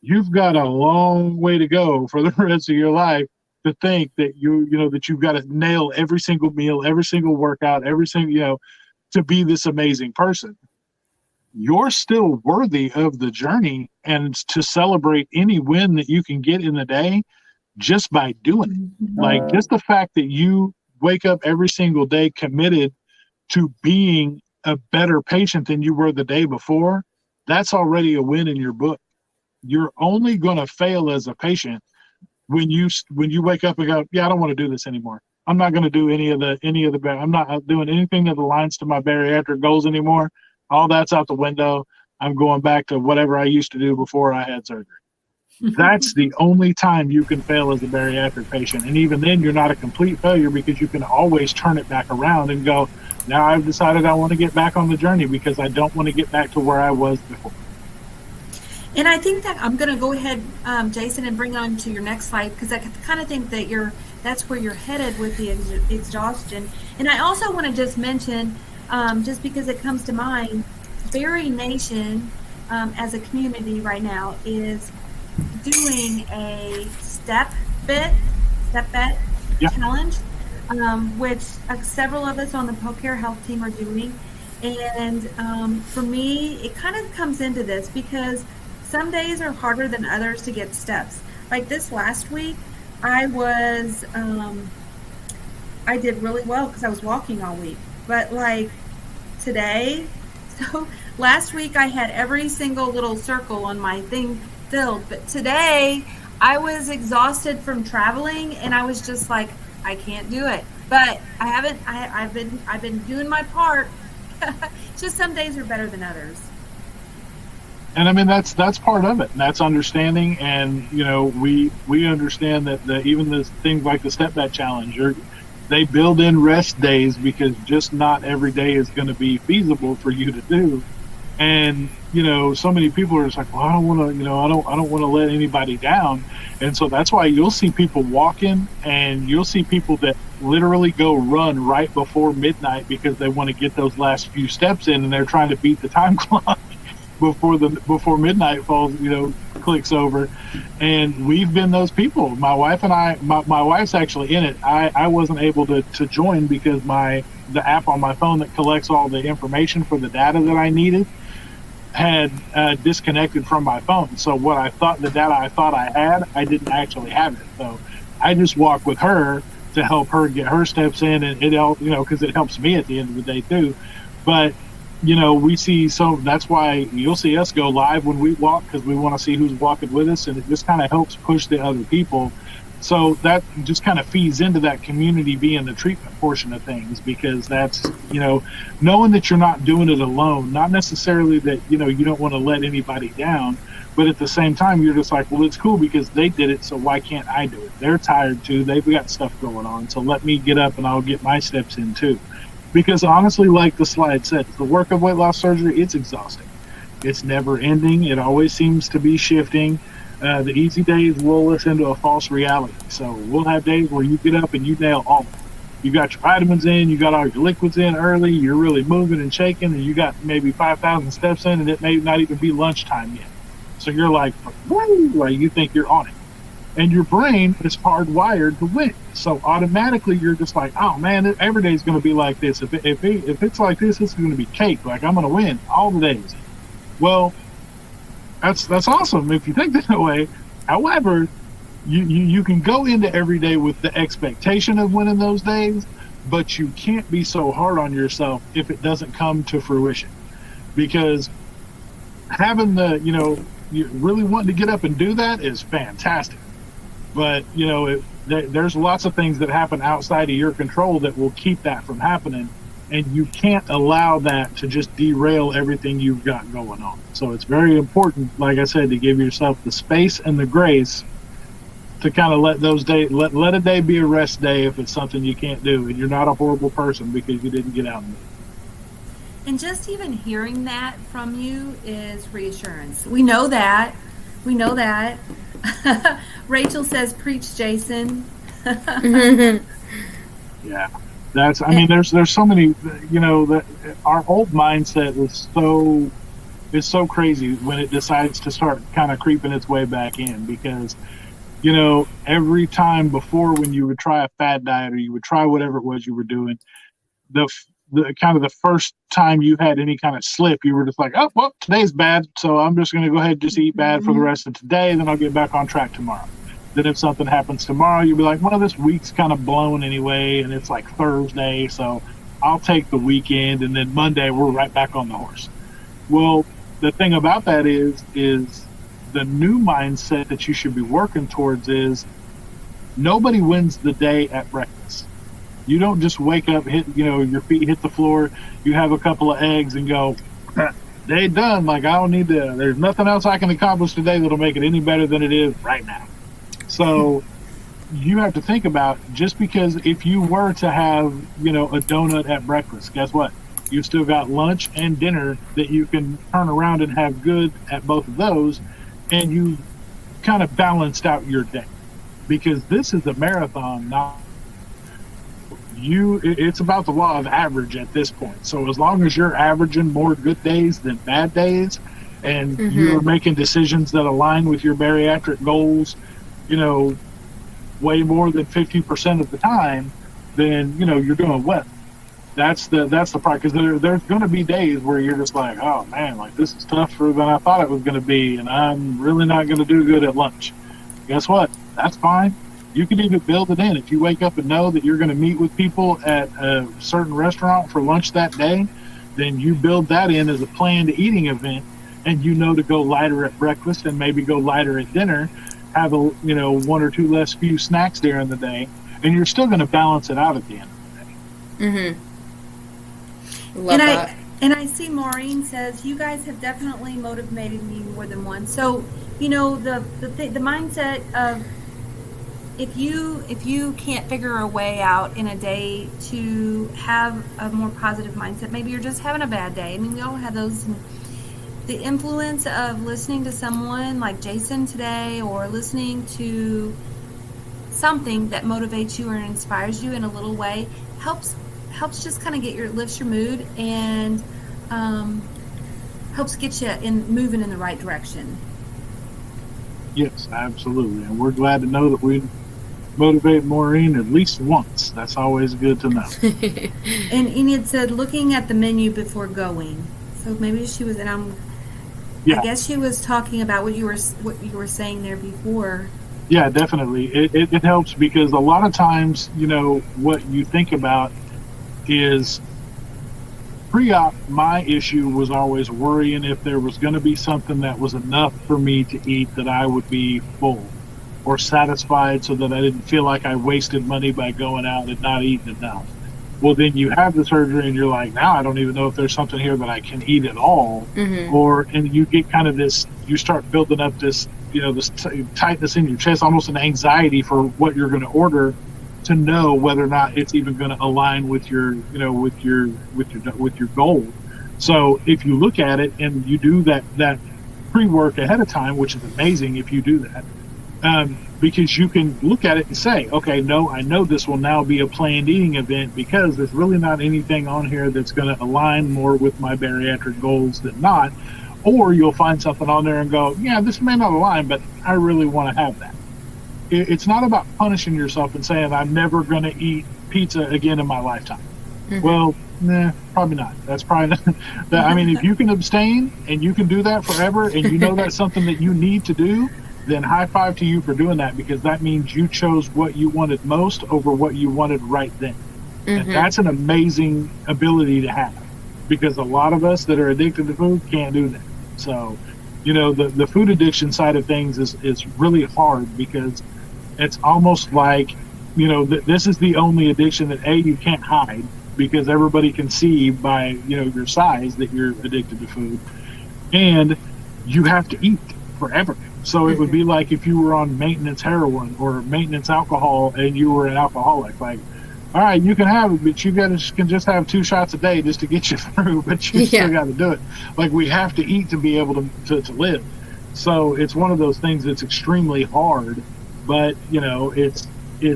you've got a long way to go for the rest of your life to think that that you've got to nail every single meal, every single workout, every single, to be this amazing person. You're still worthy of the journey and to celebrate any win that you can get in the day just by doing it. Like, just the fact that you wake up every single day committed to being a better patient than you were the day before, that's already a win in your book. You're only going to fail as a patient when you wake up and go, yeah, I don't want to do this anymore. I'm not going to do I'm not doing anything that aligns to my bariatric goals anymore. All that's out the window. I'm going back to whatever I used to do before I had surgery. That's the only time you can fail as a bariatric patient. And even then, you're not a complete failure because you can always turn it back around and go, now I've decided I want to get back on the journey because I don't want to get back to where I was before. And I think that I'm going to go ahead, Jason, and bring on to your next slide, because I kind of think that that's where you're headed with the exhaustion. And I also want to just mention, just because it comes to mind, Bari-Nation as a community right now is doing a step bet challenge, which several of us on the ProCare health team are doing. And for me, it kind of comes into this because some days are harder than others to get steps. Like this last week, I did really well because I was walking all week. But like today, so last week I had every single little circle on my thing filled. But today I was exhausted from traveling and I was just like, I can't do it. But I've been doing my part. Just some days are better than others. And I mean, that's part of it. And that's understanding. And, we understand that even the things like the step back challenge, they build in rest days because just not every day is going to be feasible for you to do. And, so many people are just like, well, I don't want to, I don't want to let anybody down. And so that's why you'll see people walking and you'll see people that literally go run right before midnight because they want to get those last few steps in and they're trying to beat the time clock before midnight falls, clicks over. And we've been those people. My wife and I, my wife's actually in it. I wasn't able to join because the app on my phone that collects all the information for the data that I needed had disconnected from my phone. So the data I thought I had, I didn't actually have it. So I just walked with her to help her get her steps in, and it helped, because it helps me at the end of the day too. But we see, so that's why you'll see us go live when we walk, because we want to see who's walking with us, and it just kind of helps push the other people. So that just kind of feeds into that community being the treatment portion of things, because that's, knowing that you're not doing it alone, not necessarily that, you don't want to let anybody down, but at the same time, you're just like, well, it's cool because they did it, so why can't I do it? They're tired too. They've got stuff going on. So let me get up and I'll get my steps in too. Because honestly, like the slide said, the work of weight loss surgery, it's exhausting. It's never ending. It always seems to be shifting. The easy days lull us into a false reality. So we'll have days where you get up and you nail all of it. You got your vitamins in, you got all your liquids in early, you're really moving and shaking, and you got maybe 5,000 steps in, and it may not even be lunchtime yet. So you're like, woo, like you think you're on it. And your brain is hardwired to win. So automatically you're just like, oh man, every day is going to be like this. If it's like this is going to be cake. Like I'm going to win all the days. Well, that's awesome if you think that way. However, you can go into every day with the expectation of winning those days, but you can't be so hard on yourself if it doesn't come to fruition. Because having you really wanting to get up and do that is fantastic. But, there's lots of things that happen outside of your control that will keep that from happening. And you can't allow that to just derail everything you've got going on. So it's very important, like I said, to give yourself the space and the grace to kind of let those days, let a day be a rest day if it's something you can't do. And you're not a horrible person because you didn't get out and do it. And just even hearing that from you is reassurance. We know that. Rachel says, preach, Jason. Yeah, there's so many, that our old mindset is so crazy when it decides to start kind of creeping its way back in, because, every time before when you would try a fad diet or you would try whatever it was you were doing, the kind of the first time you had any kind of slip, you were just like, oh, well, today's bad, so I'm just going to go ahead and just eat bad for the rest of today, then I'll get back on track tomorrow. Then if something happens tomorrow, you'll be like, well, this week's kind of blown anyway, and it's like Thursday, so I'll take the weekend, and then Monday we're right back on the horse. Well, the thing about that is the new mindset that you should be working towards is nobody wins the day at breakfast. You don't just wake up, your feet hit the floor, you have a couple of eggs and go, day done. Like, I don't need to, there's nothing else I can accomplish today that'll make it any better than it is right now. So you have to think about, just because if you were to have, a donut at breakfast, guess what? You've still got lunch and dinner that you can turn around and have good at both of those, and you kind of balanced out your day. Because this is a marathon, not it's about the law of average at this point. So as long as you're averaging more good days than bad days, and you're making decisions that align with your bariatric goals, way more than 50% of the time, then you're doing well. That's the part, because there's going to be days where you're just like, oh man, like this is tougher than I thought it was going to be, and I'm really not going to do good at lunch. Guess what? That's fine. You can even build it in. If you wake up and know that you're going to meet with people at a certain restaurant for lunch that day, then you build that in as a planned eating event, and to go lighter at breakfast and maybe go lighter at dinner, have one or two less few snacks during the day, and you're still going to balance it out at the end of the day. Love that. And I see Maureen says, you guys have definitely motivated me more than once. So, the mindset of, if you can't figure a way out in a day to have a more positive mindset, maybe you're just having a bad day. I mean, we all have those. The influence of listening to someone like Jason today, or listening to something that motivates you or inspires you in a little way, helps just kind of lifts your mood and helps get you moving in the right direction. Yes, absolutely. And we're glad to know that we motivate Maureen at least once. That's always good to know. And Enid said, looking at the menu before going. So maybe she was, I guess she was talking about what you were saying there before. Yeah, definitely. It helps, because a lot of times, what you think about is pre-op. My issue was always worrying if there was going to be something that was enough for me to eat, that I would be full or satisfied, so that I didn't feel like I wasted money by going out and not eating enough. Well, then you have the surgery and you're like, now I don't even know if there's something here that I can eat at all. And you get kind of this, you start building up this, this tightness in your chest, almost an anxiety for what you're going to order, to know whether or not it's even going to align with your, with your goal. So if you look at it and you do that pre-work ahead of time, which is amazing if you do that, because you can look at it and say, okay, no, I know this will now be a planned eating event, because there's really not anything on here that's going to align more with my bariatric goals than not. Or you'll find something on there and go, yeah, this may not align, but I really want to have that. it's not about punishing yourself and saying, I'm never going to eat pizza again in my lifetime. Well, nah, probably not. That's probably not. I mean, if you can abstain and you can do that forever, and you know that's something that you need to do, then high five to you for doing that, because that means you chose what you wanted most over what you wanted right then. And that's an amazing ability to have, because a lot of us that are addicted to food can't do that. So, you know, the food addiction side of things is really hard, because it's almost like, you know, this is the only addiction that you can't hide, because everybody can see by, you know, your size that you're addicted to food, and you have to eat forever. So it would be like if you were on maintenance heroin or maintenance alcohol and you were an alcoholic. Like, all right, you can have it, but you can just have 2 shots a day just to get you through, but you still got to do it. Like, we have to eat to be able to live. So it's one of those things that's extremely hard, but, you know, it's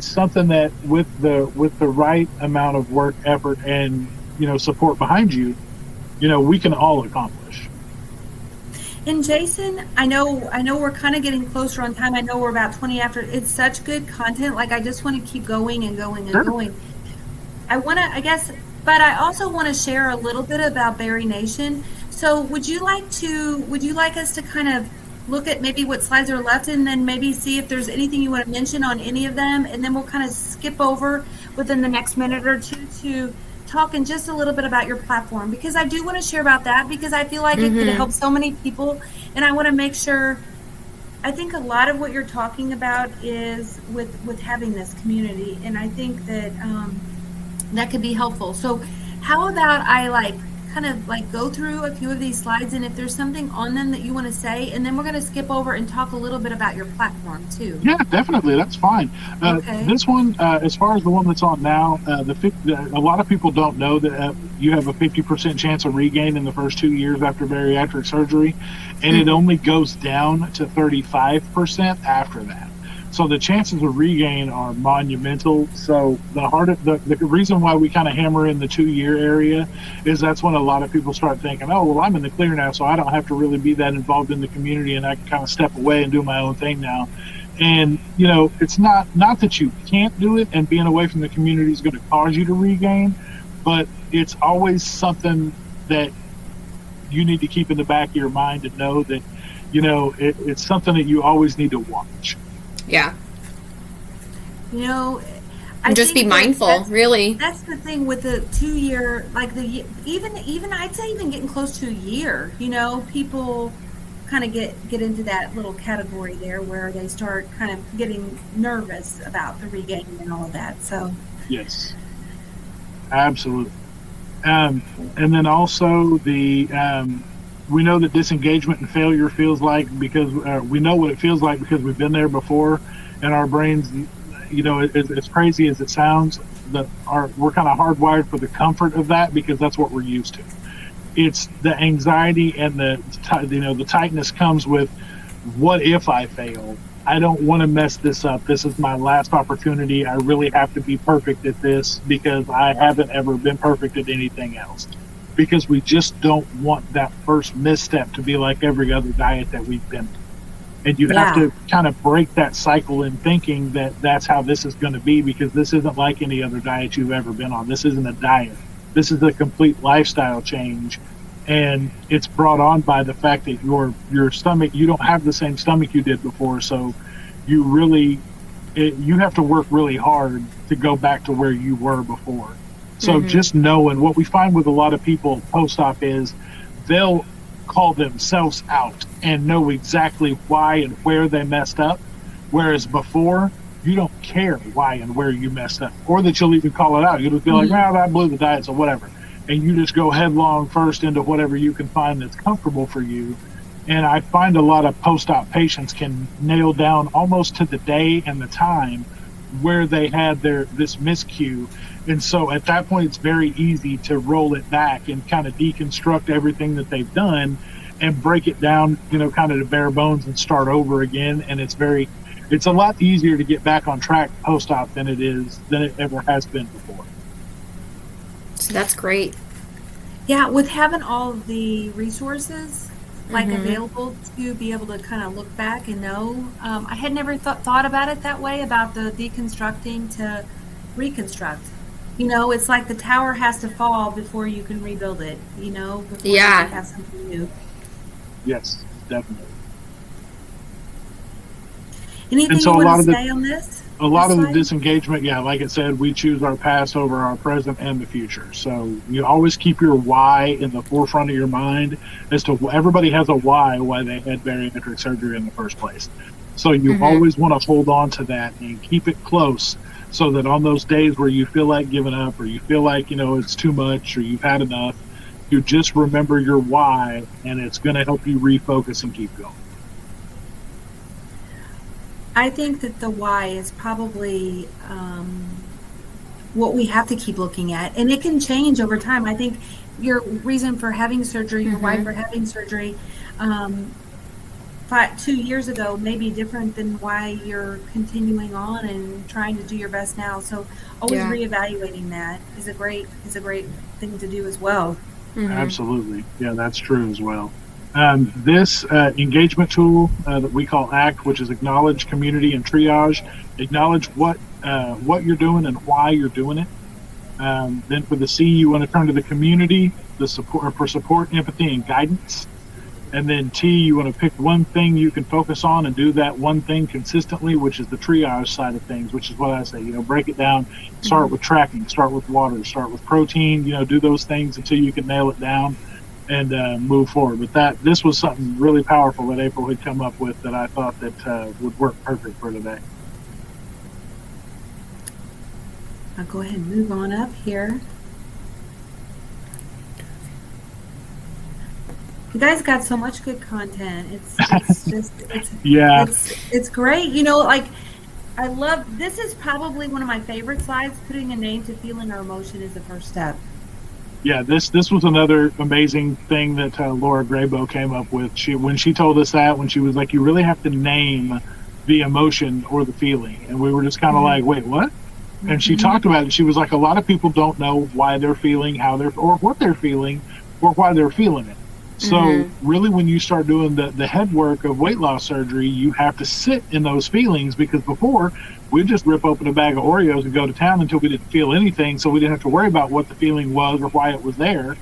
something that with the right amount of work, effort, and, you know, support behind you, you know, we can all accomplish. And Jason, I know we're kind of getting closer on time. I know we're about 20 after. It's such good content. Like, I just want to keep going and going and going. I want to, I guess, but I also want to share a little bit about Bari-Nation. So would you like us to kind of look at maybe what slides are left, and then maybe see if there's anything you want to mention on any of them, and then we'll kind of skip over within the next minute or two to talk in just a little bit about your platform, because I do want to share about that, because I feel like it could help so many people, and I want to make sure. I think a lot of what you're talking about is with having this community, and I think that that could be helpful. So how about I kind of go through a few of these slides, and if there's something on them that you want to say, and then we're going to skip over and talk a little bit about your platform too. Yeah, definitely. That's fine. Okay. This one, as far as the one that's on now, a lot of people don't know that you have a 50% chance of regain in the first 2 years after bariatric surgery, and it only goes down to 35% after that. So the chances of regain are monumental. So the reason why we kind of hammer in the 2-year area is that's when a lot of people start thinking, oh, well, I'm in the clear now, so I don't have to really be that involved in the community, and I can kind of step away and do my own thing now. And, you know, it's not that you can't do it, and being away from the community is going to cause you to regain, but it's always something that you need to keep in the back of your mind and know that, you know, it's something that you always need to watch. Yeah. You know, just be mindful, really. That's the thing with the 2-year, even I'd say even getting close to a year, you know, people kind of get into that little category there where they start kind of getting nervous about the regain and all of that. So yes, absolutely. And then also we know that disengagement and failure feels like, because we know what it feels like because we've been there before, and our brains, you know, as crazy as it sounds, we're kind of hardwired for the comfort of that, because that's what we're used to. It's the anxiety and the tightness comes with, what if I fail? I don't want to mess this up. This is my last opportunity. I really have to be perfect at this, because I haven't ever been perfect at anything else. Because we just don't want that first misstep to be like every other diet that we've been through. And you have to kind of break that cycle in thinking that that's how this is going to be, because this isn't like any other diet you've ever been on. This isn't a diet. This is a complete lifestyle change. And it's brought on by the fact that your stomach, you don't have the same stomach you did before. So you have to work really hard to go back to where you were before. So just knowing, what we find with a lot of people post-op is they'll call themselves out and know exactly why and where they messed up. Whereas before, you don't care why and where you messed up, or that you'll even call it out. You'll just be like, well, I blew the diet, so whatever. And you just go headlong first into whatever you can find that's comfortable for you. And I find a lot of post-op patients can nail down almost to the day and the time where they had this miscue. And so at that point, it's very easy to roll it back and kind of deconstruct everything that they've done and break it down, you know, kind of to bare bones and start over again. And it's a lot easier to get back on track post-op than it ever has been before. So that's great. Yeah, with having all of the resources, like available to be able to kind of look back and know. I had never thought about it that way, about the deconstructing to reconstruct. It's like the tower has to fall before you can rebuild it, before you can have something new. Yes, definitely. Anything And so you want to say on this? A lot of the disengagement, like it said, we choose our past over our present and the future. So you always keep your why in the forefront of your mind, as to everybody has a why they had bariatric surgery in the first place. So you always want to hold on to that and keep it close, so that on those days where you feel like giving up, or you feel like, it's too much, or you've had enough, you just remember your why, and it's going to help you refocus and keep going. I think that the why is probably what we have to keep looking at, and it can change over time. I think your reason for having surgery, your why for having surgery, 2 years ago may be different than why you're continuing on and trying to do your best now. So always reevaluating that is a great thing to do as well. Absolutely. Yeah, that's true as well. This engagement tool that we call ACT, which is Acknowledge, Community, and Triage. Acknowledge what you're doing and why you're doing it. Then for the C, you want to turn to the community, for support, empathy, and guidance. And then T, you want to pick one thing you can focus on and do that one thing consistently, which is the triage side of things, which is what I say, break it down, start with tracking, start with water, start with protein, do those things until you can nail it down and move forward. But this was something really powerful that April had come up with that I thought that would work perfect for today. I'll go ahead and move on up here. You guys got so much good content. It's great. I love, this is probably one of my favorite slides. Putting a name to feeling or emotion is the first step. Yeah, this was another amazing thing that Laura Graybo came up with. When she told us that, when she was like, you really have to name the emotion or the feeling. And we were just kind of like, wait, what? And she talked about it. She was like, a lot of people don't know why they're feeling, or what they're feeling, or why they're feeling it. So really, when you start doing the head work of weight loss surgery, you have to sit in those feelings, because before we'd just rip open a bag of Oreos and go to town until we didn't feel anything. So we didn't have to worry about what the feeling was or why it was there.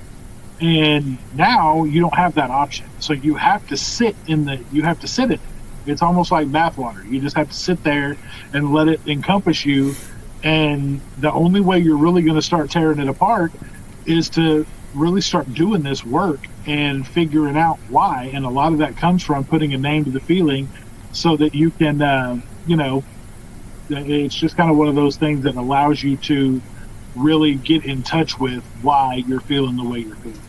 And now you don't have that option. So you have to sit in it. It's almost like bathwater. You just have to sit there and let it encompass you. And the only way you're really going to start tearing it apart is to really start doing this work and figuring out why. And a lot of that comes from putting a name to the feeling, so that you can, it's just kind of one of those things that allows you to really get in touch with why you're feeling the way you're feeling.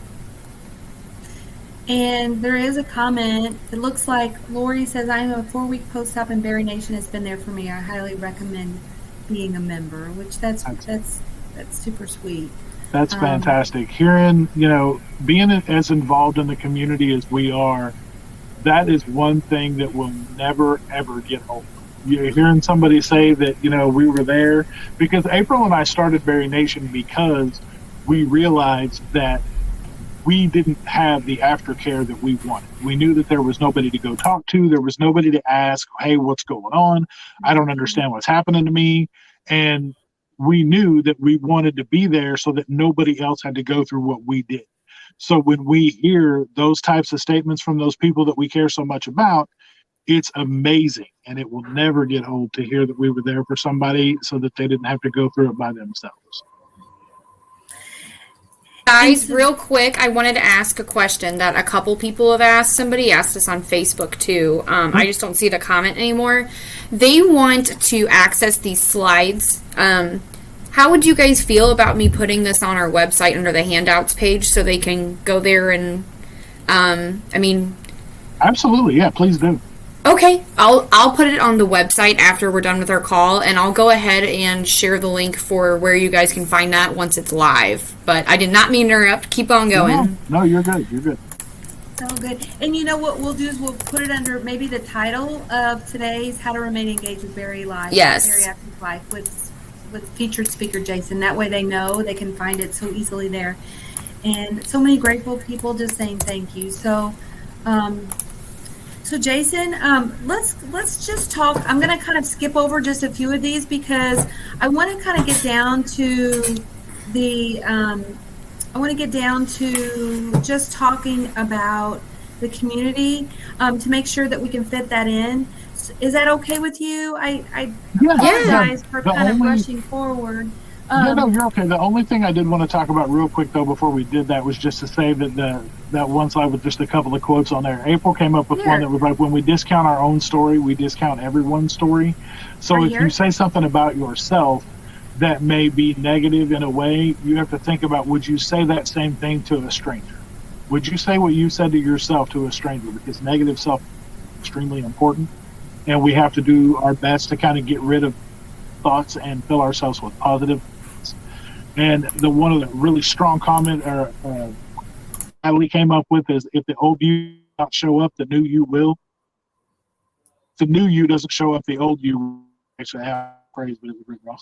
And there is a comment. It looks like Lori says, I am a 4-week post-op and Bari-Nation has been there for me. I highly recommend being a member, which that's super sweet. That's fantastic. Hearing, being as involved in the community as we are, that is one thing that will never, ever get old. You're hearing somebody say that, we were there, because April and I started Bari-Nation because we realized that we didn't have the aftercare that we wanted. We knew that there was nobody to go talk to. There was nobody to ask, hey, what's going on? I don't understand what's happening to me. And we knew that we wanted to be there so that nobody else had to go through what we did. So when we hear those types of statements from those people that we care so much about, it's amazing. And it will never get old to hear that we were there for somebody so that they didn't have to go through it by themselves. Guys, real quick, I wanted to ask a question that a couple people have asked. Somebody asked us on Facebook too. I just don't see the comment anymore. They want to access these slides. How would you guys feel about me putting this on our website under the handouts page so they can go there and, Absolutely, yeah, please do. Okay, I'll put it on the website after we're done with our call, and I'll go ahead and share the link for where you guys can find that once it's live. But I did not mean to interrupt. Keep on going. No, you're good. You're good. So good. And what we'll do is we'll put it under maybe the title of today's How to Remain Engaged with Life. Yes. Bariatric Life with featured speaker Jason. That way they know they can find it so easily there. And so many grateful people just saying thank you. So So Jason, let's just talk. I'm going to kind of skip over just a few of these because I want to kind of get down to the. I want to get down to just talking about the community to make sure that we can fit that in. Is that okay with you? I apologize for kind of rushing forward. No, you're okay. The only thing I did want to talk about real quick, though, before we did that was just to say that that one slide with just a couple of quotes on there. April came up with one that was like, when we discount our own story, we discount everyone's story. So if you say something about yourself that may be negative in a way, you have to think about, would you say that same thing to a stranger? Would you say what you said to yourself to a stranger? Because negative self is extremely important, and we have to do our best to kind of get rid of thoughts and fill ourselves with positive. And one of the really strong comment Natalie came up with is, if the old you not show up, the new you will. If the new you doesn't show up, the old you actually have praise, but it's written wrong.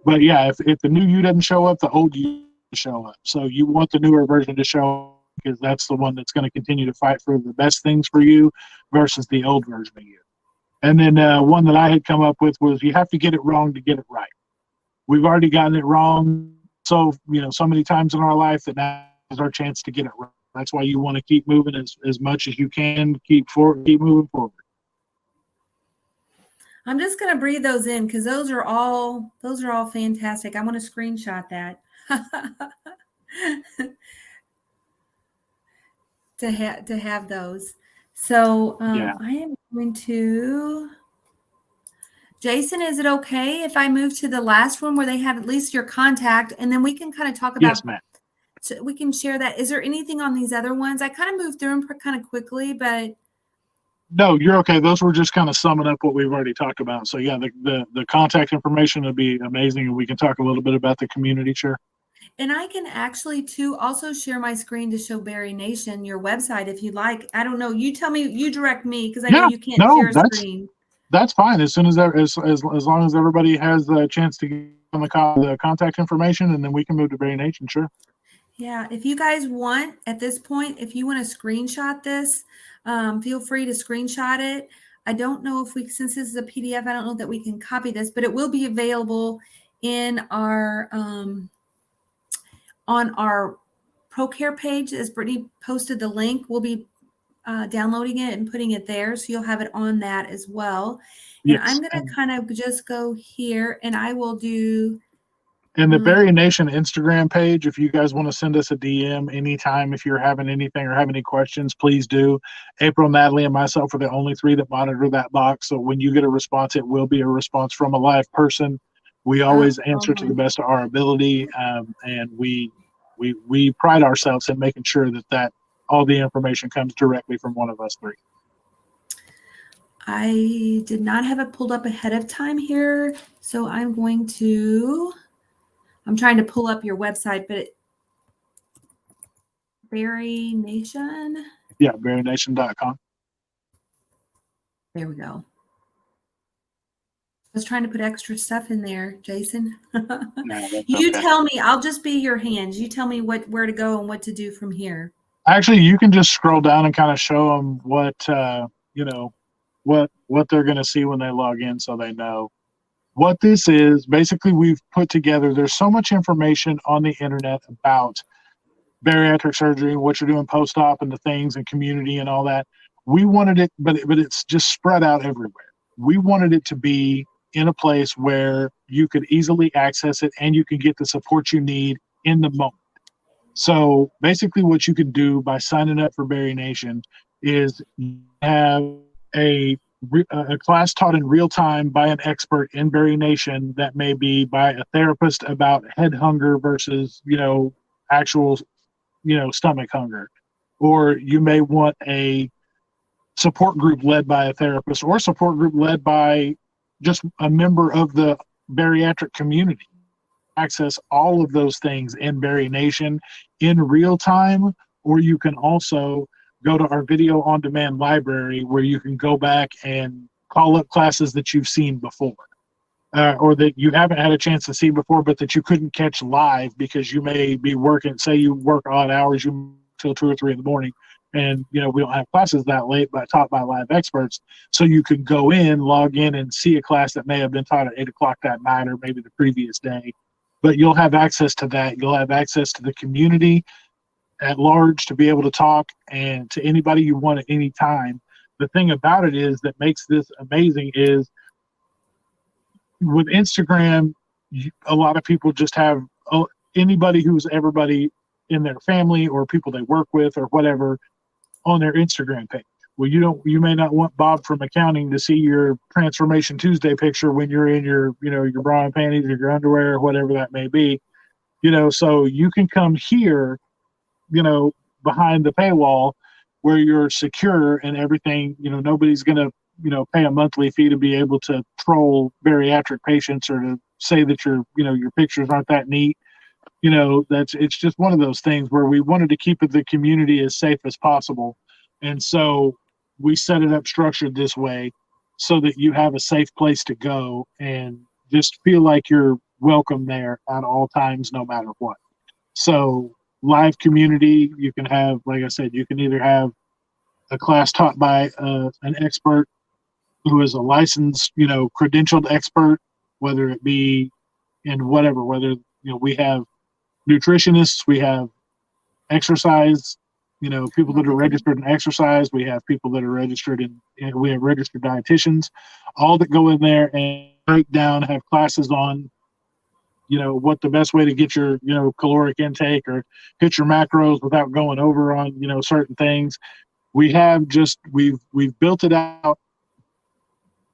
But yeah, if the new you doesn't show up, the old you show up. So you want the newer version to show up because that's the one that's going to continue to fight for the best things for you versus the old version of you. And then one that I had come up with was, you have to get it wrong to get it right. We've already gotten it wrong so many times in our life that now is our chance to get it right. That's why you want to keep moving as much as you can, keep moving forward. I'm just going to breathe those in because those are all fantastic. I want to screenshot that to have those. So I am going to. Jason, is it okay if I move to the last one where they have at least your contact, and then we can kind of talk about? Yes, ma'am. So we can share that. Is there anything on these other ones? I kind of moved through them kind of quickly, but. No, you're okay. Those were just kind of summing up what we've already talked about. So yeah, the contact information would be amazing, and we can talk a little bit about the community, sure. And I can actually too also share my screen to show Bari-Nation your website if you'd like. I don't know. You tell me. You direct me because I know you can't share a screen. That's fine. As soon as long as everybody has the chance to get on the contact information, and then we can move to Bari-Nation, sure. Yeah, if you guys want at this point, if you want to screenshot this, feel free to screenshot it. I don't know if since this is a PDF, I don't know that we can copy this, but it will be available in our on our ProCare page. As Brittany posted the link, we'll be downloading it and putting it there, so you'll have it on that as well. And I'm going to kind of just go here, and I will do. And the Bari-Nation Instagram page, if you guys want to send us a DM anytime, if you're having anything or have any questions, please do. April, Natalie, and myself are the only three that monitor that box. So when you get a response, it will be a response from a live person. We always answer to the best of our ability, and we pride ourselves in making sure that all the information comes directly from one of us three. I did not have it pulled up ahead of time here, so I'm trying to pull up your website, but Bari-Nation. Yeah, Bari-Nation.com. There we go. I was trying to put extra stuff in there, Jason. You tell me. I'll just be your hands. You tell me where to go and what to do from here. Actually, you can just scroll down and kind of show them what they're going to see when they log in, so they know what this is. Basically, we've put together. There's so much information on the internet about bariatric surgery, what you're doing post-op, and the things and community and all that. We wanted it, but it's just spread out everywhere. We wanted it to be in a place where you could easily access it and you can get the support you need in the moment. So basically what you can do by signing up for Bari-Nation is have a class taught in real time by an expert in Bari-Nation. That may be by a therapist about head hunger versus, actual, stomach hunger. Or you may want a support group led by a therapist, or support group led by just a member of the bariatric community. Access all of those things in Bari-Nation in real time, or you can also go to our video on demand library where you can go back and call up classes that you've seen before, or that you haven't had a chance to see before, but that you couldn't catch live because you may be working, say you work odd hours, you till 2 or 3 in the morning. And, we don't have classes that late, but taught by live experts. So you could go in, log in, and see a class that may have been taught at 8 o'clock that night or maybe the previous day. But you'll have access to that. You'll have access to the community at large to be able to talk and to anybody you want at any time. The thing about it is that makes this amazing is with Instagram, a lot of people just have anybody who's everybody in their family or people they work with or whatever on their Instagram page. Well, you may not want Bob from accounting to see your Transformation Tuesday picture when you're in your bra and panties or your underwear or whatever that may be, so you can come here, behind the paywall where you're secure and everything, nobody's going to, pay a monthly fee to be able to troll bariatric patients or to say that your pictures aren't that neat. It's just one of those things where we wanted to keep the community as safe as possible. And so we set it up structured this way so that you have a safe place to go and just feel like you're welcome there at all times, no matter what. So live community, you can have, like I said, you can either have a class taught by an expert who is a licensed, credentialed expert, whether it be in whatever, whether, we have nutritionists, we have exercise, people that are registered in exercise, we have people that are registered we have registered dietitians, all that go in there and break down, have classes on, what the best way to get your, caloric intake or hit your macros without going over on, certain things. We have we've built it out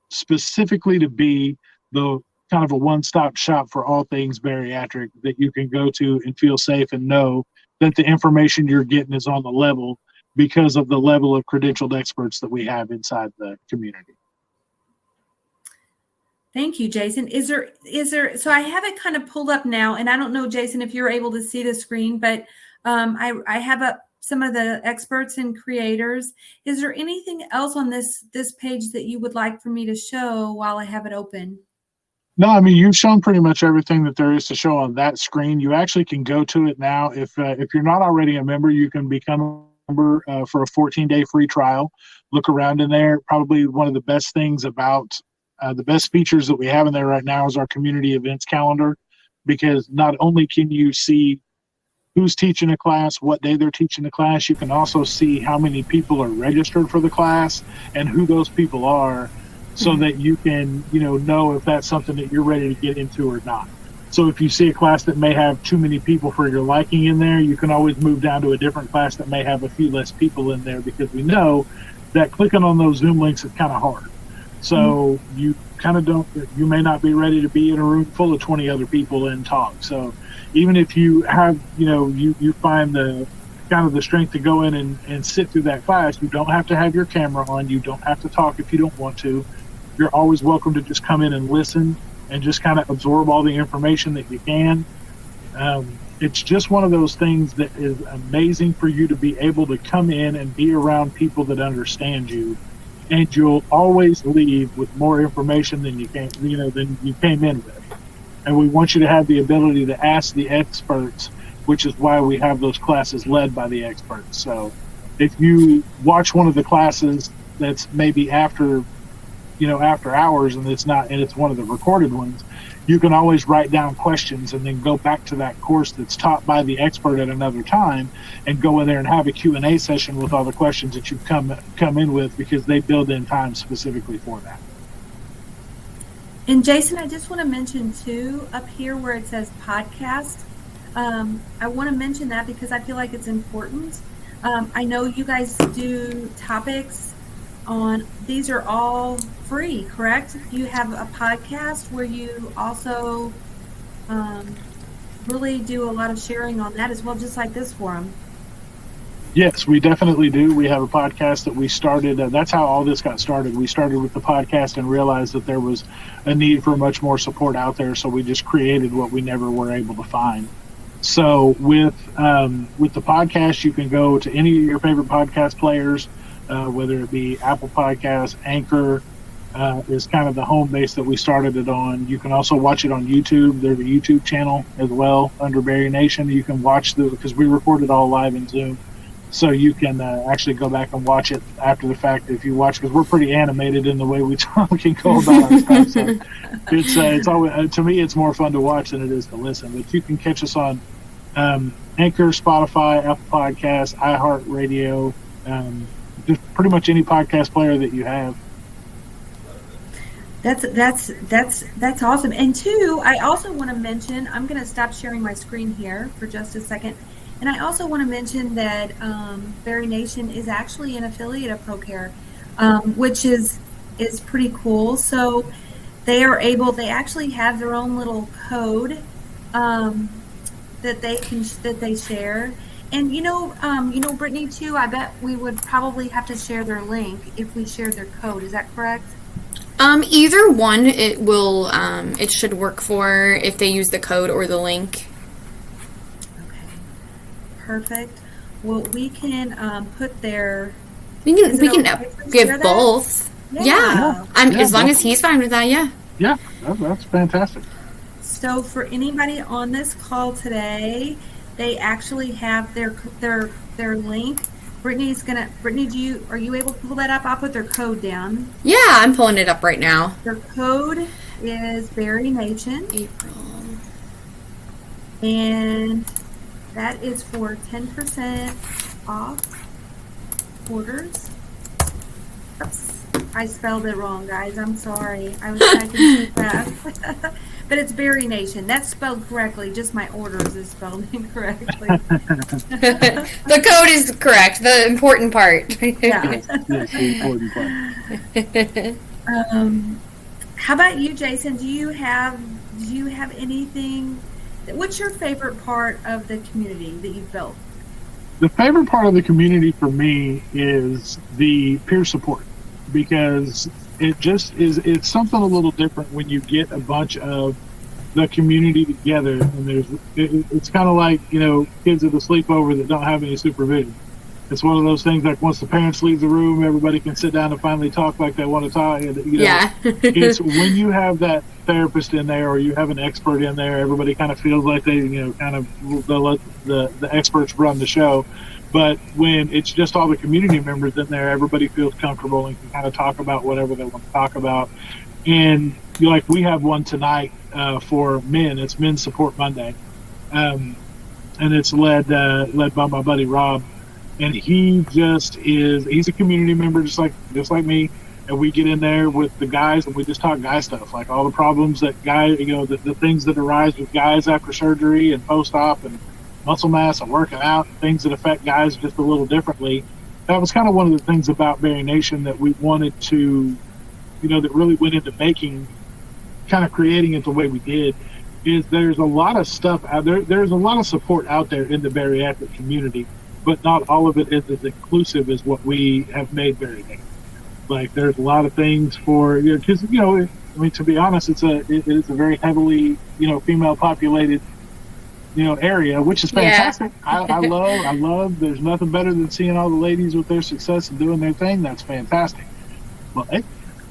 specifically to be the kind of a one-stop shop for all things bariatric that you can go to and feel safe and know that the information you're getting is on the level because of the level of credentialed experts that we have inside the community. Thank you, Jason. Is there, so I have it kind of pulled up now, and I don't know, Jason, if you're able to see the screen, but I have up some of the experts and creators. Is there anything else on this page that you would like for me to show while I have it open? No, I mean, you've shown pretty much everything that there is to show on that screen. You actually can go to it now. If you're not already a member, you can become a member for a 14-day free trial. Look around in there. Probably one of the best things about the best features that we have in there right now is our community events calendar, because not only can you see who's teaching a class, what day they're teaching the class, you can also see how many people are registered for the class and who those people are, so that you can, know if that's something that you're ready to get into or not. So if you see a class that may have too many people for your liking in there, you can always move down to a different class that may have a few less people in there, because we know that clicking on those Zoom links is kind of hard. So you kind of you may not be ready to be in a room full of 20 other people and talk. So even if you have, you find the kind of the strength to go in and sit through that class, you don't have to have your camera on. You don't have to talk if you don't want to. You're always welcome to just come in and listen and just kind of absorb all the information that you can. It's just one of those things that is amazing for you to be able to come in and be around people that understand you. And you'll always leave with more information than you came in with. And we want you to have the ability to ask the experts, which is why we have those classes led by the experts. So if you watch one of the classes that's maybe after hours and it's one of the recorded ones, you can always write down questions and then go back to that course that's taught by the expert at another time and go in there and have a Q&A session with all the questions that you've come in with, because they build in time specifically for that. And Jason, I just want to mention too, up here where it says podcast, I want to mention that because I feel like it's important. I know you guys do topics on, these are all free, correct? You have a podcast where you also really do a lot of sharing on that as well, just like this forum. Yes, we definitely do. We have a podcast that we started. That's how all this got started. We started with the podcast and realized that there was a need for much more support out there, so we just created what we never were able to find. So with the podcast, you can go to any of your favorite podcast players, whether it be Apple Podcasts, Anchor is kind of the home base that we started it on. You can also watch it on YouTube. There's a YouTube channel as well under Bari-Nation. You can watch because we record it all live in Zoom. so you can actually go back and watch it after the fact if you watch, because we're pretty animated in the way we talk and go about our stuff. So it's always, to me, it's more fun to watch than it is to listen. But you can catch us on Anchor, Spotify, Apple Podcasts, iHeartRadio, just pretty much any podcast player that you have. That's awesome. And two, I also want to mention, I'm going to stop sharing my screen here for just a second. And I also want to mention that Bari-Nation is actually an affiliate of ProCare, which is pretty cool. So they actually have their own little code that they share. And Brittany too, I bet we would probably have to share their link if we shared their code. Is that correct? Either one, it should work for if they use the code or the link. Perfect. Well, we can put their. We can give both. Yeah. As long as he's fine with that. Yeah. Yeah, that's fantastic. So for anybody on this call today, they actually have their link. Brittany, are you able to pull that up? I'll put their code down. Yeah, I'm pulling it up right now. Their code is Bari-Nation. April. And that is for 10% off orders. Oops, I spelled it wrong, guys. I'm sorry. I was typing too fast. But it's Bari-Nation. That's spelled correctly. Just my orders is spelled incorrectly. The code is correct. The important part. Yeah. That's the important part. How about you, Jason? Do you have anything? What's your favorite part of the community that you've built? The favorite part of the community for me is the peer support, because it's something a little different when you get a bunch of the community together, and it's kind of like, kids at a sleepover that don't have any supervision. It's one of those things like once the parents leave the room, everybody can sit down and finally talk like they want to talk. Yeah. It's when you have that therapist in there or you have an expert in there, everybody kind of feels like they, kind of let the experts run the show. But when it's just all the community members in there, everybody feels comfortable and can kind of talk about whatever they want to talk about. And we have one tonight for men. It's Men's Support Monday, and it's led by my buddy Rob. And he's a community member just like me. And we get in there with the guys and we just talk guy stuff, like all the problems that the things that arise with guys after surgery and post-op and muscle mass and working out, things that affect guys just a little differently. That was kind of one of the things about Bari-Nation that we wanted to, that really went into creating it the way we did, is there's a lot of stuff out there. There's a lot of support out there in the bariatric community, but not all of it is as inclusive as what we have made Bari-Nation. Like there's a lot of things for, because, to be honest, it is a very heavily, female populated, area, which is fantastic. Yeah. I love, there's nothing better than seeing all the ladies with their success and doing their thing. That's fantastic. But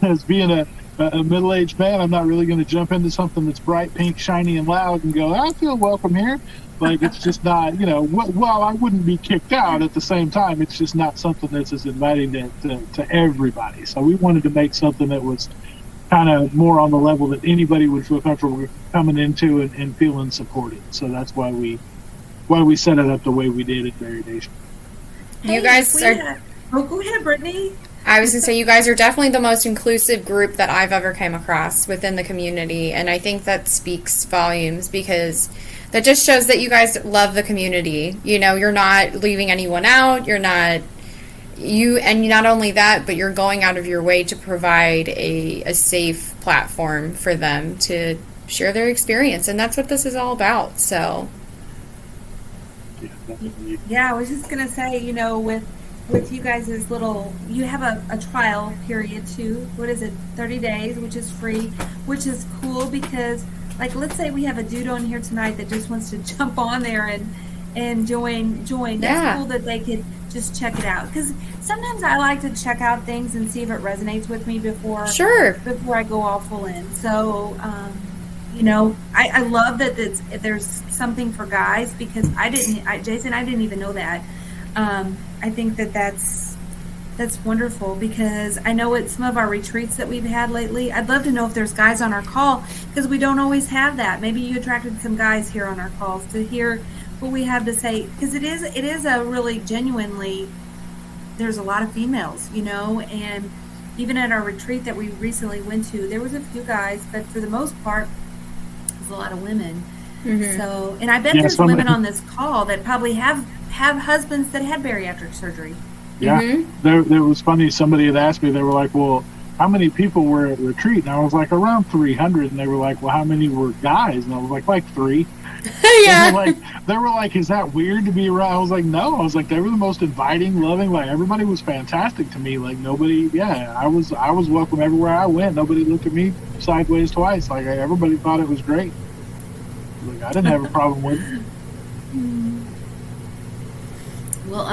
as being a middle-aged man, I'm not really going to jump into something that's bright, pink, shiny, and loud and go, I feel welcome here. Like, it's just not, well, I wouldn't be kicked out at the same time. It's just not something that's as inviting to everybody. So we wanted to make something that was kind of more on the level that anybody would feel comfortable coming into and feeling supported. So that's why we set it up the way we did at Bari-Nation. You guys go ahead, Brittany. I was going to say, you guys are definitely the most inclusive group that I've ever came across within the community. And I think that speaks volumes, because that just shows that you guys love the community. You're not leaving anyone out. And not only that, but you're going out of your way to provide a safe platform for them to share their experience. And that's what this is all about. So. Yeah, I was just going to say, with you guys' you have a trial period too. What is it? 30 days, which is free, which is cool because, like, let's say we have a dude on here tonight that just wants to jump on there and join. That's cool that they could just check it out, because sometimes I like to check out things and see if it resonates with me before I go all full in. So I love that there's something for guys, because Jason, I didn't even know that. I think that's wonderful, because I know at some of our retreats that we've had lately, I'd love to know if there's guys on our call, because we don't always have that. Maybe you attracted some guys here on our calls to hear what we have to say, because it is a really genuinely, there's a lot of females, and even at our retreat that we recently went to, there was a few guys, but for the most part, there's a lot of women. Mm-hmm. So, and I bet there's women on this call that probably have husbands that had bariatric surgery. Yeah, mm-hmm. There was funny. Somebody had asked me. They were like, "Well, how many people were at retreat?" And I was like, "Around 300." And they were like, "Well, how many were guys?" And I was like 3. Yeah. They were like, "Is that weird to be around?" I was like, "No." I was like, "They were the most inviting, loving. Like, everybody was fantastic to me. Like, nobody. Yeah, I was welcome everywhere I went. Nobody looked at me sideways twice. Like, everybody thought it was great. Like, I didn't have a problem with it." Well,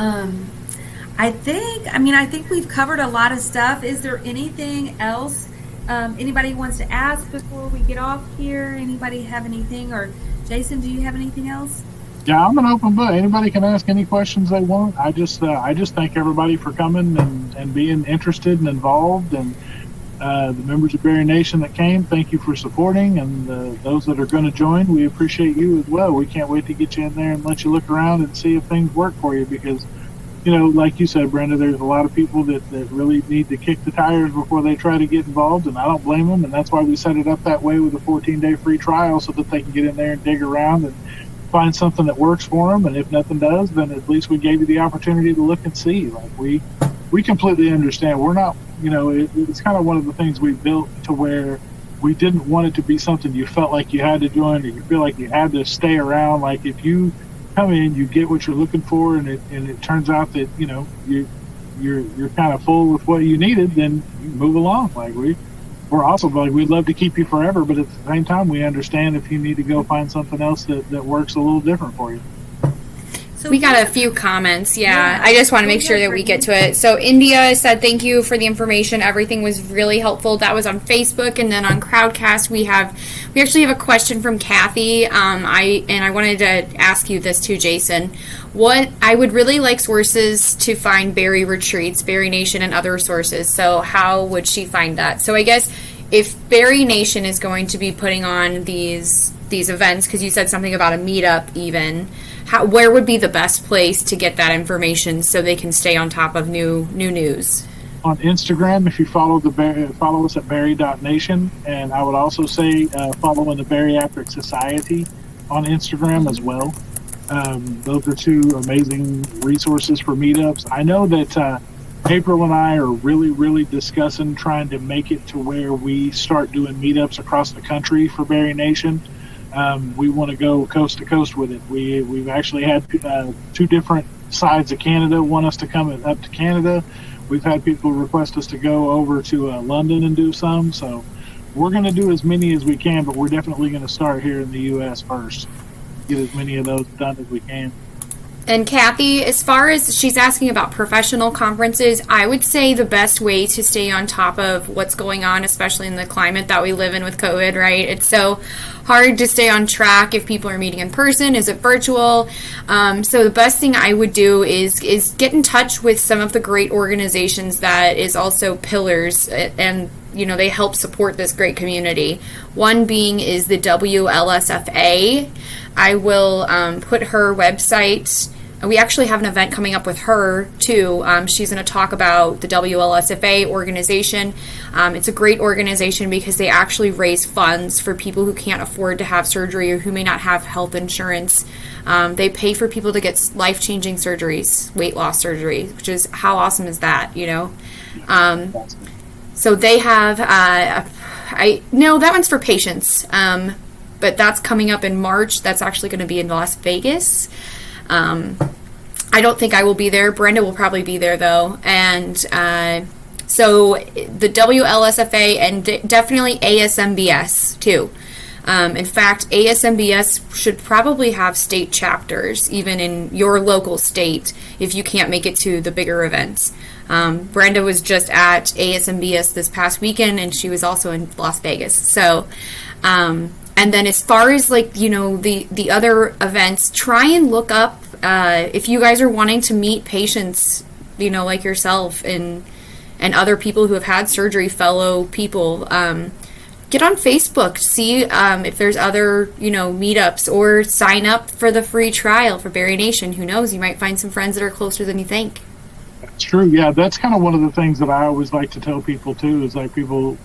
I think we've covered a lot of stuff. Is there anything else anybody wants to ask before we get off here? Anybody have anything? Or Jason, do you have anything else? Yeah, I'm an open book. Anybody can ask any questions they want. I just thank everybody for coming and being interested and involved, and the members of Bari-Nation that came, thank you for supporting, and those that are going to join, we appreciate you as well. We can't wait to get you in there and let you look around and see if things work for you, because like you said, Brenda, there's a lot of people that really need to kick the tires before they try to get involved, and I don't blame them, and that's why we set it up that way with a 14-day free trial, so that they can get in there and dig around and find something that works for them. And if nothing does, then at least we gave you the opportunity to look and see. Like, we completely understand. We're not, it's kind of one of the things we built to where we didn't want it to be something you felt like you had to join, or you feel like you had to stay around. Like, if you come in, you get what you're looking for, and it turns out that you're kind of full with what you needed, then you move along. Like, we're also like, we'd love to keep you forever, but at the same time, we understand if you need to go find something else that works a little different for you. So we got a few comments. Yeah. I just want to make sure that we get to it. So India said, thank you for the information. Everything was really helpful. That was on Facebook. And then on Crowdcast, we actually have a question from Kathy. I wanted to ask you this too, Jason. I would really like sources to find Bari retreats, Bari-Nation, and other sources. So how would she find that? So I guess if Bari-Nation is going to be putting on these events, because you said something about a meetup even, where would be the best place to get that information so they can stay on top of new news? On Instagram, if you follow us at Bari.Nation, and I would also say following the Bariatric Society on Instagram as well. Those are two amazing resources for meetups. I know that April and I are really, really discussing trying to make it to where we start doing meetups across the country for Bari-Nation. We want to go coast to coast with it. We've actually had 2 different sides of Canada want us to come up to Canada. We've had people request us to go over to London and do some. So we're going to do as many as we can, but we're definitely going to start here in the U.S. first. Get as many of those done as we can. And Kathy, as far as she's asking about professional conferences, I would say the best way to stay on top of what's going on, especially in the climate that we live in with COVID, right? It's so hard to stay on track if people are meeting in person. Is it virtual? So the best thing I would do is get in touch with some of the great organizations that is also pillars, and they help support this great community. One being is the WLSFA. I will put her website. We actually have an event coming up with her, too. She's going to talk about the WLSFA organization. It's a great organization because they actually raise funds for people who can't afford to have surgery or who may not have health insurance. They pay for people to get life-changing surgeries, weight loss surgery, which is, how awesome is that, So they have, that one's for patients, but that's coming up in March. That's actually going to be in Las Vegas. I don't think I will be there. Brenda will probably be there, though. And so the WLSFA and definitely ASMBS, too. In fact, ASMBS should probably have state chapters, even in your local state, if you can't make it to the bigger events. Brenda was just at ASMBS this past weekend, and she was also in Las Vegas. So, and then as far as the other events, try and look up if you guys are wanting to meet patients, like yourself and other people who have had surgery, fellow people, get on Facebook, see if there's other, meetups, or sign up for the free trial for Bari-Nation. Who knows? You might find some friends that are closer than you think. That's true. Yeah, that's kind of one of the things that I always like to tell people too, is like people,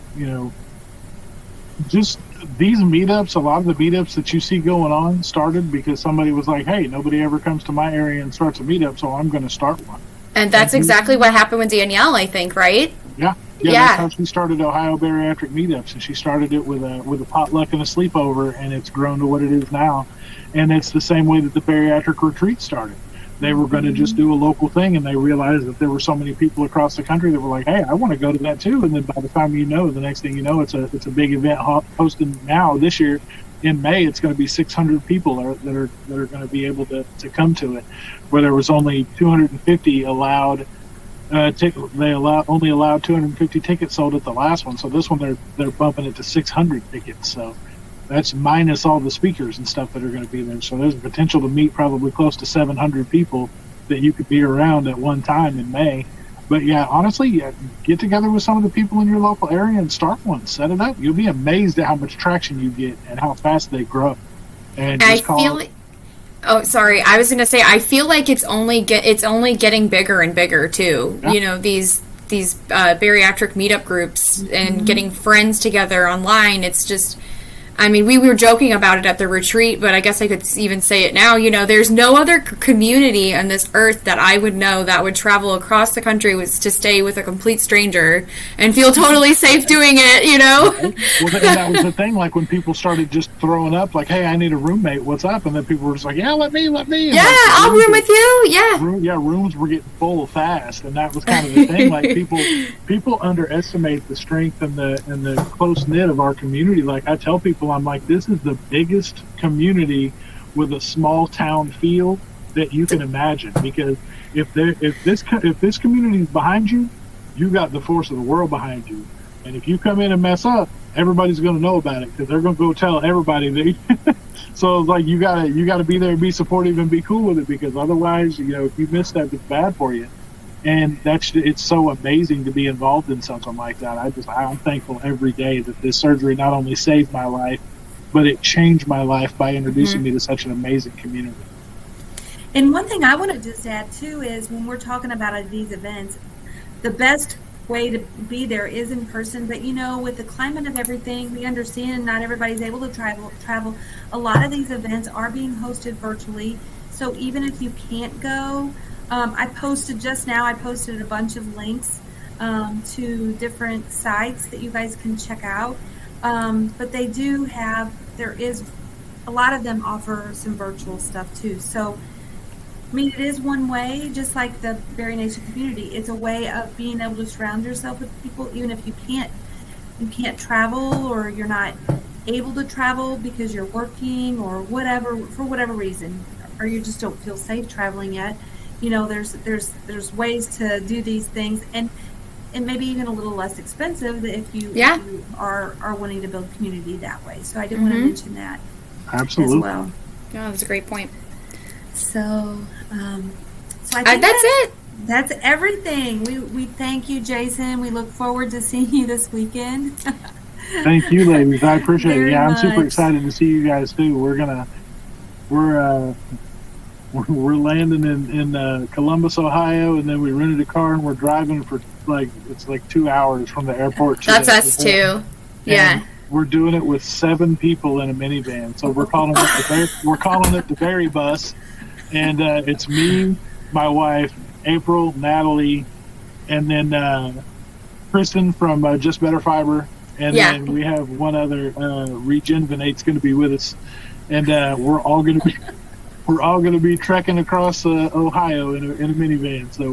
just these meetups, a lot of the meetups that you see going on started because somebody was like, hey, nobody ever comes to my area and starts a meetup, so I'm going to start one. And that's exactly what happened with Danielle, I think, right? Yeah. That's how she started Ohio Bariatric Meetups, and she started it with a potluck and a sleepover, and it's grown to what it is now. And it's the same way that the bariatric retreat started. They were going to just do a local thing, and they realized that there were so many people across the country that were like, hey, I want to go to that too. And then by the time the next thing you know, it's a big event hosted now this year. In May, it's going to be 600 people that are going to be able to come to it, where there was only 250 allowed. They only allowed 250 tickets sold at the last one. So this one they're bumping it to 600 tickets. So that's minus all the speakers and stuff that are going to be there. So there's a potential to meet probably close to 700 people that you could be around at one time in May. But yeah, honestly, get together with some of the people in your local area and start one. Set it up. You'll be amazed at how much traction you get and how fast they grow. And just Oh, sorry. I was going to say, I feel like it's only getting bigger and bigger too. Yeah. These bariatric meetup groups and getting friends together online. It's just, we were joking about it at the retreat, but I guess I could even say it now. There's no other community on this earth that I would know that would travel across the country to stay with a complete stranger and feel totally safe doing it, Well, that was the thing. Like when people started just throwing up, like, hey, I need a roommate. What's up? And then people were just like, yeah, let me. Yeah, I'll room with you. Yeah. Rooms were getting full fast. And that was kind of the thing. Like people underestimate the strength and the close knit of our community. Like I tell people, I'm like, this is the biggest community with a small town feel that you can imagine. Because if this community is behind you, you got the force of the world behind you. And if you come in and mess up, everybody's going to know about it because they're going to go tell everybody. So it's like you gotta be there and be supportive and be cool with it, because otherwise, if you miss that, it's bad for you. And it's so amazing to be involved in something like that. I'm thankful every day that this surgery not only saved my life, but it changed my life by introducing me to such an amazing community. And one thing I want to just add too is when we're talking about these events, the best way to be there is in person. But with the climate of everything, we understand not everybody's able to travel. A lot of these events are being hosted virtually. So even if you can't go, I posted a bunch of links to different sites that you guys can check out. But there is a lot of them offer some virtual stuff too. So, it is one way, just like the Bari-Nation community. It's a way of being able to surround yourself with people, even if you can't travel, or you're not able to travel because you're working or whatever, for whatever reason, or you just don't feel safe traveling yet. There's ways to do these things, and maybe even a little less expensive if you are wanting to build community that way. So I did want to mention that. Absolutely. As well. Yeah, that's a great point. So I think that's it. That's everything. We thank you, Jason. We look forward to seeing you this weekend. Thank you, ladies. I appreciate it. Yeah, much. I'm super excited to see you guys too. We're landing in Columbus, Ohio, and then we rented a car and we're driving for it's 2 hours from the airport. That's us too. Yeah. And we're doing it with 7 people in a minivan. So we're calling it the Bari Bus, and it's me, my wife, April, Natalie, and then Kristen from Just Better Fiber, and then we have one other Regenvenate's going to be with us, and we're all going to be trekking across Ohio in a minivan. So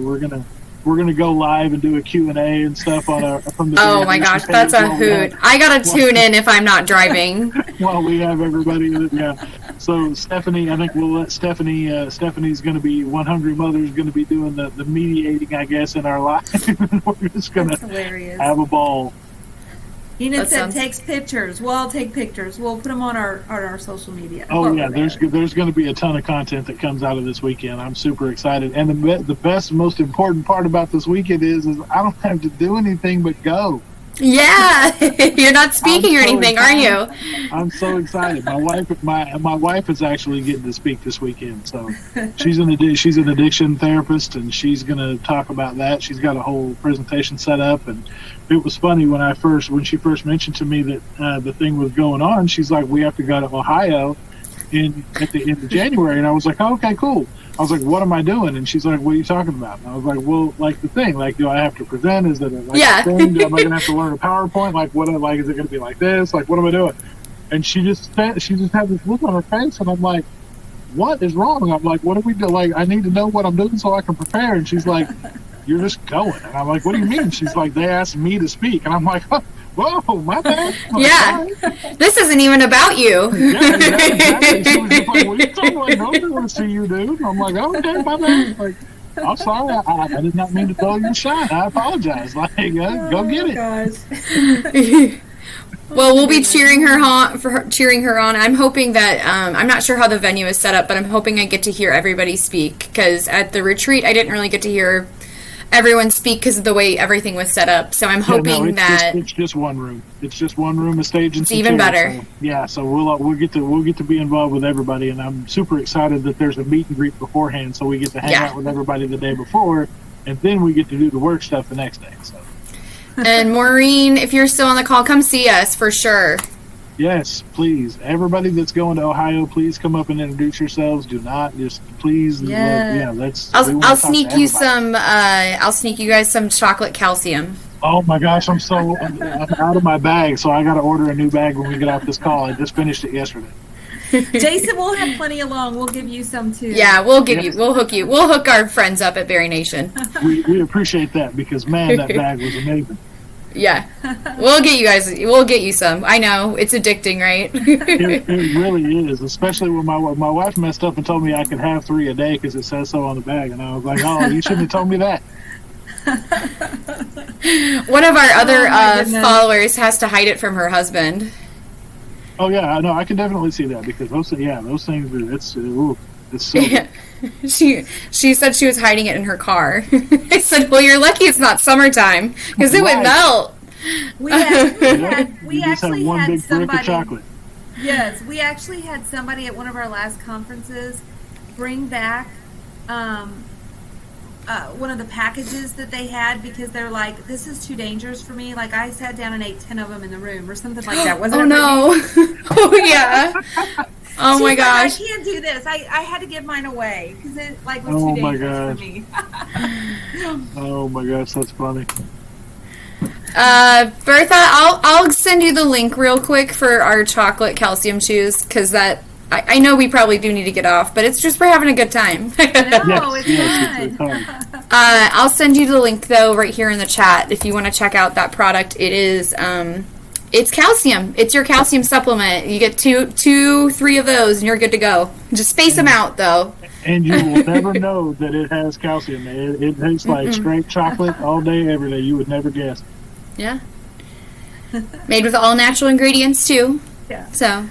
we're gonna go live and do a Q&A and stuff from the. Oh my gosh, that's a hoot! I gotta tune in if I'm not driving. Well, we have everybody. Yeah. So Stephanie, I think we'll let Stephanie. Stephanie's going to be One Hungry Mother's going to be doing the mediating, I guess, in our life. We're just gonna have a ball. Enid said takes pictures. We'll all take pictures. We'll put them on our social media. Oh yeah, there's going to be a ton of content that comes out of this weekend. I'm super excited, and the best, most important part about this weekend is I don't have to do anything but go. Yeah, you're not speaking or anything, are you? I'm so excited. My wife is actually getting to speak this weekend. So she's an addiction therapist, and she's going to talk about that. She's got a whole presentation set up, and it was funny when she first mentioned to me that the thing was going on. She's like, "We have to go to Ohio at the end of January," and I was like, oh, "Okay, cool." I was like, "What am I doing?" And she's like, "What are you talking about?" And I was like, "Well, like the thing, like, do I have to present? Is it like a thing? Am I gonna have to learn a PowerPoint? Like, what? Like, is it gonna be like this? Like, what am I doing?" And she just had this look on her face, and I'm like, "What is wrong?" I'm like, "What do we do? Like, I need to know what I'm doing so I can prepare." And she's like, "You're just going." And I'm like, "What do you mean?" She's like, "They asked me to speak," and I'm like, "Whoa, my bad." Yeah, this isn't even about you. Yeah, exactly. She was just like, "What are you talking about? Nobody wants to see you, dude." And I'm like, "Okay, my bad." Like, I'm sorry. I did not mean to throw you a shot. I apologize. Like, go get it. Gosh. Well, we'll be cheering her on. I'm hoping that I'm not sure how the venue is set up, but I'm hoping I get to hear everybody speak, because at the retreat I didn't really get to hear everyone speak because of the way everything was set up. So I'm hoping it's just one room. It's just one room, a stage, and it's even better. So, yeah, so we'll get to be involved with everybody, and I'm super excited that there's a meet and greet beforehand, so we get to hang out with everybody the day before, and then we get to do the work stuff the next day. So. And Maureen, if you're still on the call, come see us for sure. Yes, please. Everybody that's going to Ohio, please come up and introduce yourselves. Do not just please. I'll sneak you some. I'll sneak you guys some chocolate calcium. Oh my gosh, I'm out of my bag, so I got to order a new bag when we get off this call. I just finished it yesterday. Jason, we'll have plenty along. We'll give you some too. Yeah, we'll hook you. We'll hook our friends up at Bari-Nation. We appreciate that, because man, that bag was amazing. Yeah, we'll get you some. I know, it's addicting, right? It really is, especially when my wife messed up and told me I could have 3 a day because it says so on the bag, and I was like, "Oh, you shouldn't have told me that." One of our other followers has to hide it from her husband. Oh yeah, no, I can definitely see that, because those things are, it's so good. She said she was hiding it in her car. I said, "Well, you're lucky it's not summertime, because it would melt." We actually one had big somebody. brick of chocolate. Yes, we actually had somebody at one of our last conferences bring back one of the packages that they had, because they're like, "This is too dangerous for me. Like, I sat down and ate 10 of them in the room," or something like that. Wasn't it? No! Oh yeah. Oh my gosh! Like, I can't do this. I had to give mine away because it was too dangerous for me. Oh my gosh, that's funny. Bertha, I'll send you the link real quick for our chocolate calcium chews, because I know we probably do need to get off, but it's just we're having a good time. It's fun. I'll send you the link though right here in the chat if you want to check out that product. It is it's calcium. It's your calcium supplement. You get 3 of those, and you're good to go. Just space them out, though. And you will never know that it has calcium. It tastes like straight chocolate all day, every day. You would never guess. Yeah. Made with all natural ingredients, too. Yeah. So.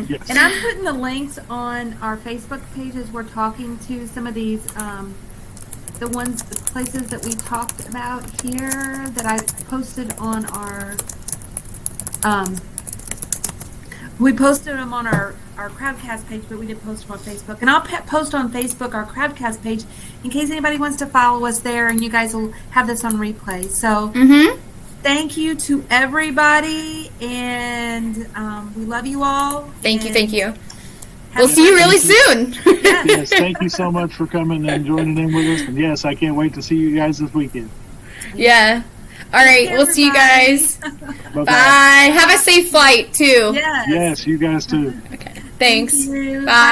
Yes. And I'm putting the links on our Facebook page as we're talking to some of these, the places that we talked about here that I posted on our. We posted them on our Crowdcast page, but we didn't post them on Facebook. And I'll post on Facebook our Crowdcast page in case anybody wants to follow us there, and you guys will have this on replay. So thank you to everybody, and we love you all. Thank you. We'll see you really soon. Yes, thank you so much for coming and joining in with us. And yes, I can't wait to see you guys this weekend. Yeah. All right, we'll see you guys. Bye-bye. Bye. Have a safe flight, too. Yes. Yes, you guys too. Okay. Thanks. Thank you. Bye.